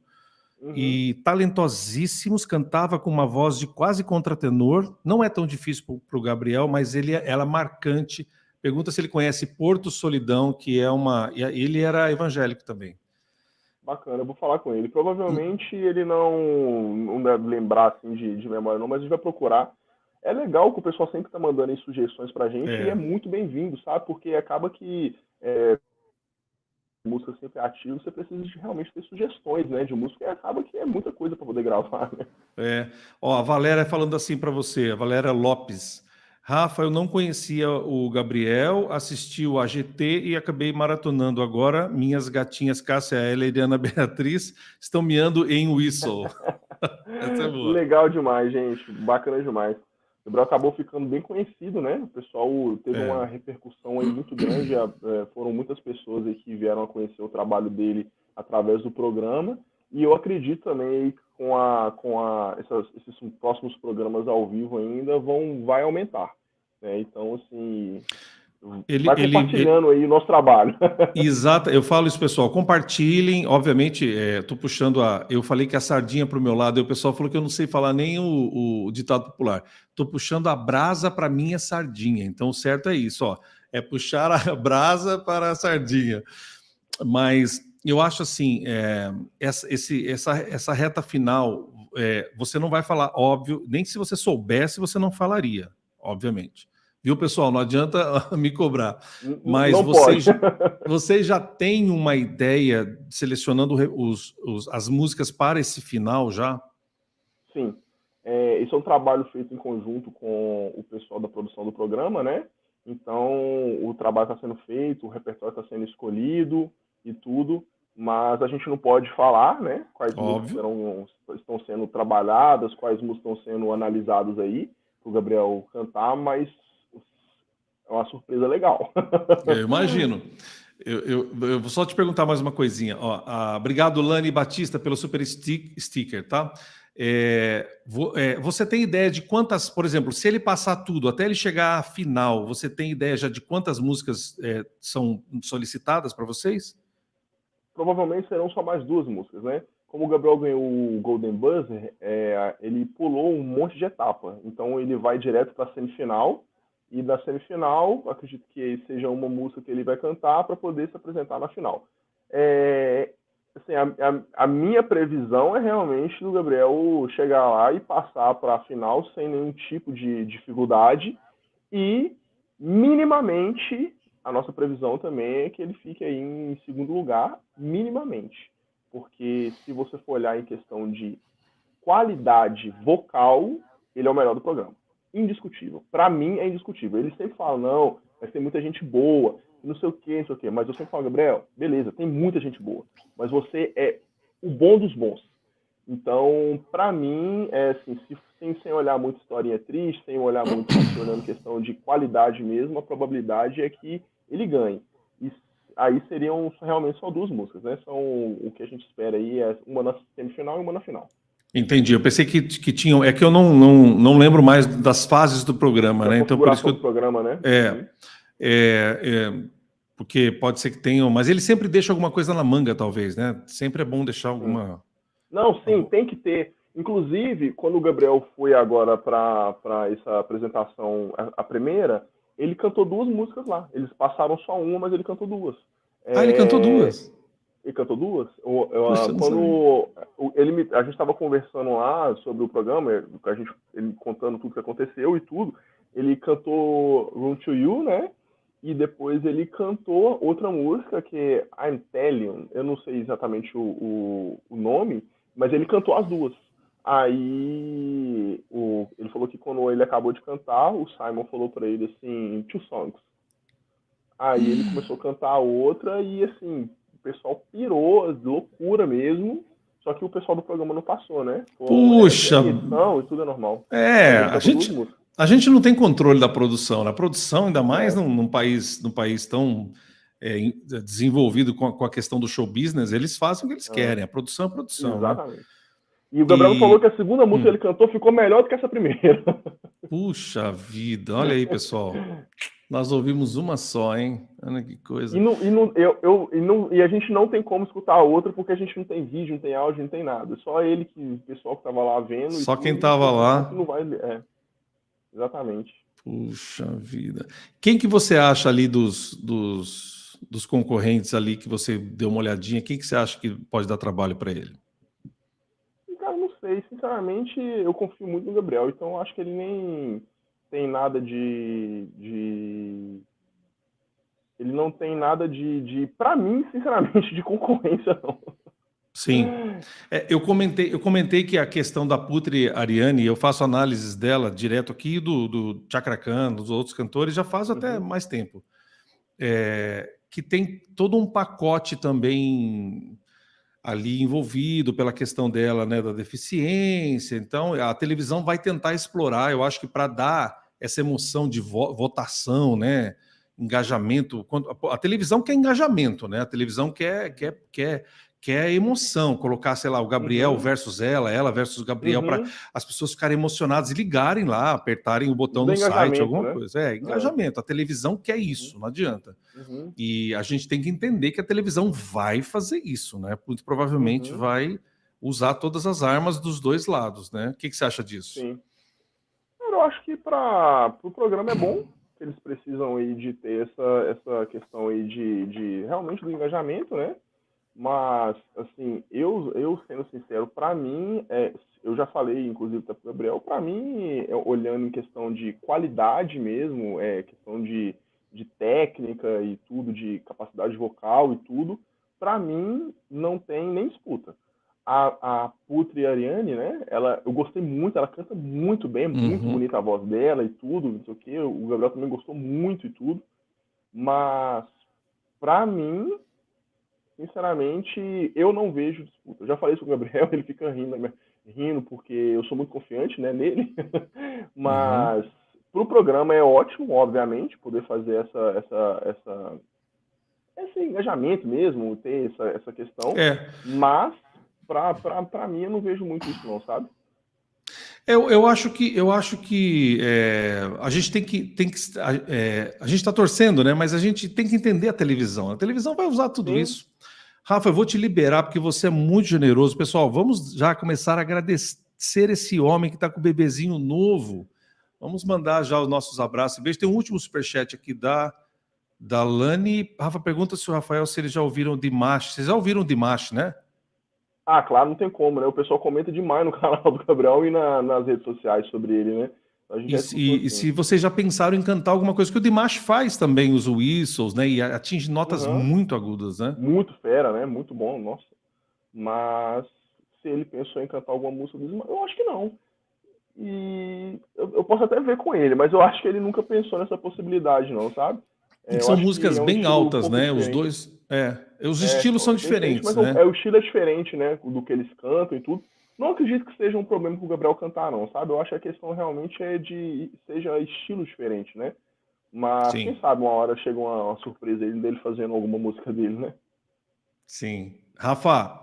uhum. e talentosíssimos, cantava com uma voz de quase contratenor, não é tão difícil para o Gabriel, mas ela é marcante. Pergunta se ele conhece Porto Solidão, que é uma... Ele era evangélico também. Bacana, eu vou falar com ele. Provavelmente ele não deve lembrar assim de memória, não, mas a gente vai procurar. É legal que o pessoal sempre está mandando aí sugestões pra gente e é É, muito bem-vindo, sabe? Porque acaba que música sempre é ativa, você precisa realmente ter sugestões, né, de música, e acaba que é muita coisa para poder gravar, né? é. Ó, a Valéria falando assim para você, a Valéria Lopes. Rafa, eu não conhecia o Gabriel, assisti o AGT e acabei maratonando agora. Minhas gatinhas Cássia, Ela e Eliana Beatriz estão miando em Whistle. Essa é boa. Legal demais, gente. Bacana demais. O Gabriel acabou ficando bem conhecido, né? O pessoal teve É. uma repercussão aí muito grande. Foram muitas pessoas aí que vieram a conhecer o trabalho dele através do programa. E eu acredito também aí que esses próximos programas ao vivo ainda vai aumentar, né? Então, assim, Ele, vai ele, compartilhando ele- aí o nosso trabalho. Exato, eu falo isso, pessoal. Compartilhem. Obviamente, estou puxando a. Eu falei que a sardinha para o meu lado, e o pessoal falou que eu não sei falar nem o ditado popular. Estou puxando a brasa para minha sardinha. Então, o certo é isso, ó. É puxar a brasa para a sardinha. Mas eu acho assim, essa reta final, você não vai falar, óbvio, nem se você soubesse, você não falaria, obviamente. Viu, pessoal? Não adianta me cobrar. Mas Não pode. vocês já têm uma ideia selecionando as músicas para esse final já? Sim. Isso é um trabalho feito em conjunto com o pessoal da produção do programa, né? Então, o trabalho está sendo feito, o repertório está sendo escolhido e tudo, mas a gente não pode falar, né? Quais músicas Óbvio. estão sendo trabalhadas, quais músicas estão sendo analisadas aí, para o Gabriel cantar, mas é uma surpresa legal. Eu imagino. Eu vou só te perguntar mais uma coisinha. Ó, obrigado, Lani Batista, pelo super sticker, tá? Você tem ideia de quantas, por exemplo, se ele passar tudo até ele chegar à final, você tem ideia já de quantas músicas são solicitadas para vocês? Provavelmente serão só mais 2 músicas, né? Como o Gabriel ganhou o Golden Buzzer, ele pulou um monte de etapa. Então ele vai direto para a semifinal. E da semifinal, acredito que seja uma música que ele vai cantar para poder se apresentar na final. Assim, a minha previsão é realmente do Gabriel chegar lá e passar para a final sem nenhum tipo de dificuldade. E, minimamente, a nossa previsão também é que ele fique aí em segundo lugar, minimamente. Porque se você for olhar em questão de qualidade vocal, ele é o melhor do programa. indiscutível. Para mim é indiscutível. Eles sempre falam, não, mas tem muita gente boa, não sei o quê, não sei o quê. Mas eu sempre falo, Gabriel, beleza, tem muita gente boa, mas você é o bom dos bons. Então, para mim, é assim, sem olhar muito historinha triste, sem olhar muito, olhando questão de qualidade mesmo, a probabilidade é que ele ganhe. E aí seriam realmente só duas músicas, né? São o que a gente espera aí, é uma na semifinal e uma na final. Entendi. Eu pensei que tinham. É que eu não lembro mais das fases do programa, Da né? Então, por isso que configuração do programa, né? é, porque pode ser que tenham, mas ele sempre deixa alguma coisa na manga, talvez, né? Sempre é bom deixar Sim. alguma. Não, sim, tem que ter. Inclusive, quando o Gabriel foi agora para essa apresentação, a primeira, ele cantou duas músicas lá. Eles passaram só uma, mas ele cantou duas. Ah, ele cantou É, duas. ele cantou duas. Puxa, eu não sabia. Quando a gente estava conversando lá sobre o programa, ele contando tudo que aconteceu e tudo, ele cantou Run to You, né? E depois ele cantou outra música que é I'm Telling. Eu não sei exatamente o nome, mas ele cantou as duas. Aí ele falou que quando ele acabou de cantar, o Simon falou para ele assim, two songs. Aí ele começou a cantar a outra e assim, o pessoal pirou, loucura mesmo. Só que o pessoal do programa não passou, né? Falou, Puxa, transmissão e tudo é normal. Mas ele cantou duas músicas. a gente não tem controle da produção. Na produção, ainda mais É, num país tão desenvolvido com a questão do show business, eles fazem o que eles é, querem. A produção é produção, né? exatamente. E o Gabriel falou que E a segunda música que ele cantou ficou melhor do que essa primeira. puxa vida, olha aí, pessoal. Nós ouvimos uma só, hein? Olha que E, coisa. não, e, não, e, não, e a gente não tem como escutar a outra porque a gente não tem vídeo, não tem áudio, não tem nada. Só ele, o pessoal que estava lá vendo e Só quem tudo, estava então que lá. não vai. Exatamente. Puxa vida. Quem que você acha ali dos concorrentes ali que você deu uma olhadinha? Quem que você acha que pode dar trabalho para ele? Cara, não sei. Sinceramente, eu confio muito no Gabriel, então eu acho que ele nem tem nada ele não tem nada para mim, sinceramente, de concorrência, não. Sim. Eu comentei que a questão da Putri Ariane, eu faço análises dela direto aqui do Chakra Khan, dos outros cantores, já faz até Uhum, mais tempo. Que tem todo um pacote também ali envolvido pela questão dela, né, da deficiência. Então, a televisão vai tentar explorar, eu acho que para dar essa emoção de votação, né, engajamento. A televisão quer engajamento, né? A televisão quer emoção, colocar, sei lá, o Gabriel uhum, versus ela versus o Gabriel, para uhum. as pessoas ficarem emocionadas e ligarem lá, apertarem o botão Tudo é no site, engajamento, alguma né? coisa. Engajamento. A televisão quer Uhum, isso, não adianta. uhum, E a gente tem que entender que a televisão vai fazer isso, né? Muito provavelmente uhum, vai usar todas as armas dos dois lados, né? O que você acha disso? sim. Eu acho que para o programa é bom, que eles precisam aí de ter essa questão aí de realmente do engajamento, né? Mas, assim, eu sendo sincero, para mim, eu já falei, inclusive, para o Gabriel, para mim, olhando em questão de qualidade mesmo, questão de técnica e tudo, de capacidade vocal e tudo, para mim, não tem nem disputa. A Putri Ariane, né? Eu gostei muito, ela canta muito bem, é muito Uhum. bonita a voz dela e tudo, não sei o quê. O Gabriel também gostou muito e tudo. Mas, para mim, sinceramente, eu não vejo disputa. Eu já falei isso com o Gabriel, ele fica rindo porque eu sou muito confiante, né, nele. Uhum. Mas para o programa é ótimo, obviamente, poder fazer esse engajamento mesmo, ter essa questão. É, Mas para mim eu não vejo muito isso não, sabe? eu acho que a gente a gente está torcendo, né? Mas a gente tem que entender a televisão. A televisão vai usar tudo Sim. isso. Rafa, eu vou te liberar porque você é muito generoso. Pessoal, vamos já começar a agradecer esse homem que está com o bebezinho novo. Vamos mandar já os nossos abraços. Beijo. Tem um último superchat aqui da Lani. Rafa pergunta se o Rafael se eles já ouviram Dimash. Vocês já ouviram Dimash, né? Ah, claro, não tem como, né? O pessoal comenta demais no canal do Gabriel e nas redes sociais sobre ele, né? A gente já escutou E assim. se vocês já pensaram em cantar alguma coisa, que o Dimash faz também os whistles, né? E atinge notas Uhum. muito agudas, né? Muito fera, né? Muito bom, nossa. Mas se ele pensou em cantar alguma música do Ismael, eu acho que não. E eu posso até ver com ele, mas eu acho que ele nunca pensou nessa possibilidade, não, sabe? E que Eu são acho que músicas é um bem estilo um altas, pouco né? Os diferente. dois. Os estilos são É bem diferente, diferentes, mas né? o estilo é diferente, né? Do que eles cantam e tudo. Não acredito que seja um problema pro Gabriel cantar, não, sabe? Eu acho que a questão realmente é de seja estilo diferente, né? Mas quem Sim, sabe uma hora chega uma surpresa aí dele fazendo alguma música dele, né? sim. Rafa,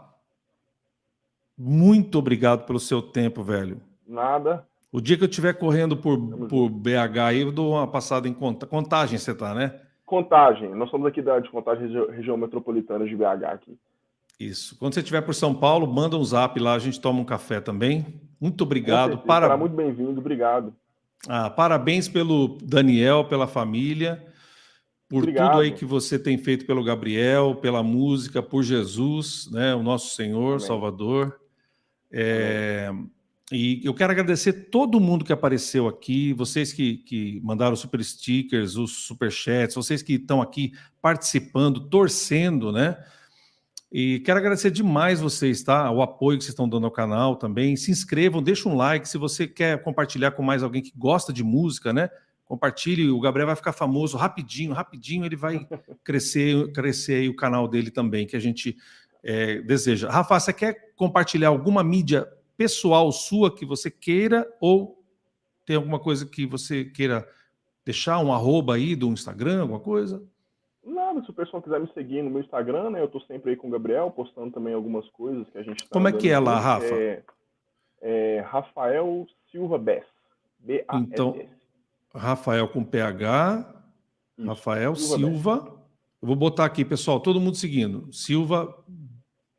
muito obrigado pelo seu tempo, velho. Nada, O dia que eu estiver correndo tamo por junto. BH aí, eu dou uma passada em Contagem, você tá, né? Contagem, nós somos aqui de Contagem, região metropolitana de BH aqui. Isso. Quando você estiver por São Paulo, manda um zap lá, a gente toma um café também. Muito Com obrigado. certeza, será muito bem-vindo, obrigado. Parabéns pelo Daniel, pela família, por tudo aí Obrigado, que você tem feito pelo Gabriel, pela música, por Jesus, né, o nosso Senhor, amém, Salvador. amém. E eu quero agradecer todo mundo que apareceu aqui, vocês que mandaram super stickers, os super chats, vocês que estão aqui participando, torcendo, né? E quero agradecer demais vocês, tá? O apoio que vocês estão dando ao canal também. Se inscrevam, deixa um like. Se você quer compartilhar com mais alguém que gosta de música, né? Compartilhe, o Gabriel vai ficar famoso rapidinho, rapidinho ele vai crescer aí o canal dele também, que a gente deseja. Rafa, você quer compartilhar alguma mídia pessoal sua que você queira ou tem alguma coisa que você queira deixar, um arroba aí do Instagram, alguma coisa? Nada, se o pessoal quiser me seguir no meu Instagram, né? Eu tô sempre aí com o Gabriel, postando também algumas coisas que a gente tá Como é que andando é lá, junto. Rafa? Rafael Silva Bess. Então, B-A-S-S. Rafael com PH, Isso, Rafael Silva Bess. Silva. Eu vou botar aqui, pessoal, todo mundo seguindo. Silva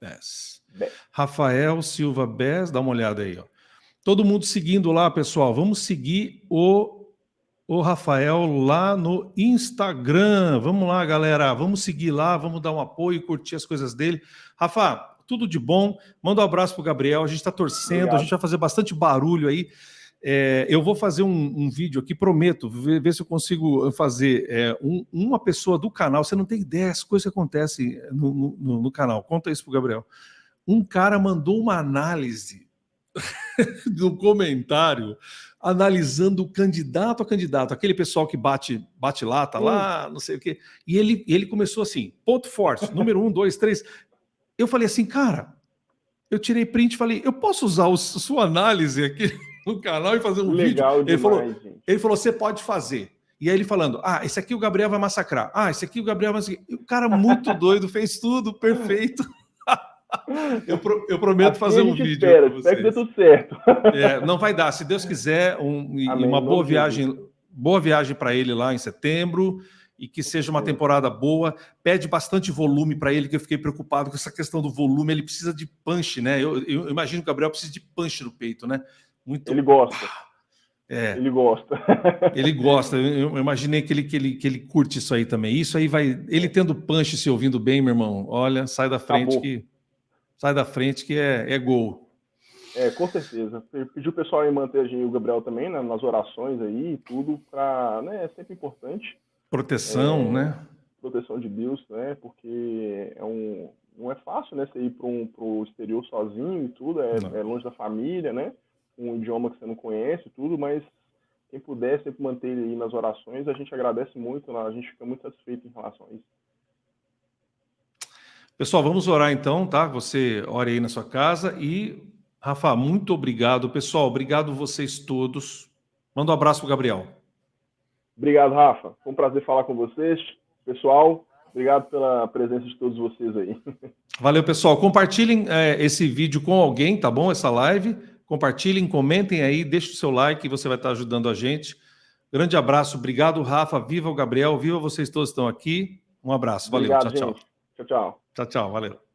Bess. Bess. Rafael Silva Bess, dá uma olhada aí, ó. Todo mundo seguindo lá, pessoal. Vamos seguir o Rafael lá no Instagram. Vamos lá, galera. Vamos seguir lá, vamos dar um apoio e curtir as coisas dele. Rafa, tudo de bom. Manda um abraço pro Gabriel. A gente está torcendo, Obrigado. a gente vai fazer bastante barulho aí. Eu vou fazer um vídeo aqui, prometo, ver se eu consigo fazer uma pessoa do canal. Você não tem ideia das coisas que acontecem no canal. Conta isso pro Gabriel. Um cara mandou uma análise do comentário, analisando candidato a candidato, aquele pessoal que bate lata lá, não sei o quê. E ele começou assim, ponto forte, número 1, 2, 3. Eu falei assim, cara, eu tirei print e falei, eu posso usar sua análise aqui no canal e fazer um Legal vídeo? demais, gente. Ele falou, você pode fazer. E aí ele falando, esse aqui o Gabriel vai massacrar. Esse aqui o Gabriel vai massacrar. O cara muito doido, fez tudo perfeito. Eu prometo Assim fazer a um gente vídeo espera, para espero que dê vocês. tudo certo. Não vai dar, se Deus quiser, e Amém, uma em nome de boa viagem para ele lá em setembro, e que seja uma temporada boa. Pede bastante volume para ele, que eu fiquei preocupado com essa questão do volume. Ele precisa de punch, né? Eu imagino que o Gabriel precisa de punch no peito, né? Muito. Ele gosta. Ele gosta. Ele gosta. Eu imaginei que ele curte isso aí também. Isso aí vai. Ele tendo punch, se ouvindo bem, meu irmão. Olha, sai da frente. Acabou. Sai da frente que é gol. Com certeza. Pediu o pessoal em manter o Gabriel também, né, nas orações aí e tudo, né, é sempre importante. Proteção, né? Proteção de Deus, né, porque não é fácil, né, você ir pro exterior sozinho e tudo, é longe da família, né, um idioma que você não conhece e tudo, mas quem puder sempre manter ele aí nas orações, a gente agradece muito, né, a gente fica muito satisfeito em relação a isso. Pessoal, vamos orar então, tá? Você ore aí na sua casa e, Rafa, muito obrigado. Pessoal, obrigado vocês todos. Manda um abraço pro Gabriel. Obrigado, Rafa. Foi um prazer falar com vocês. Pessoal, obrigado pela presença de todos vocês aí. Valeu, pessoal. Compartilhem esse vídeo com alguém, tá bom? Essa live. Compartilhem, comentem aí, deixe o seu like, você vai estar ajudando a gente. Grande abraço. Obrigado, Rafa. Viva o Gabriel. Viva vocês todos que estão aqui. Um abraço. Valeu. Obrigado, tchau, gente. Tchau, tchau. Tchau, tchau. Valeu.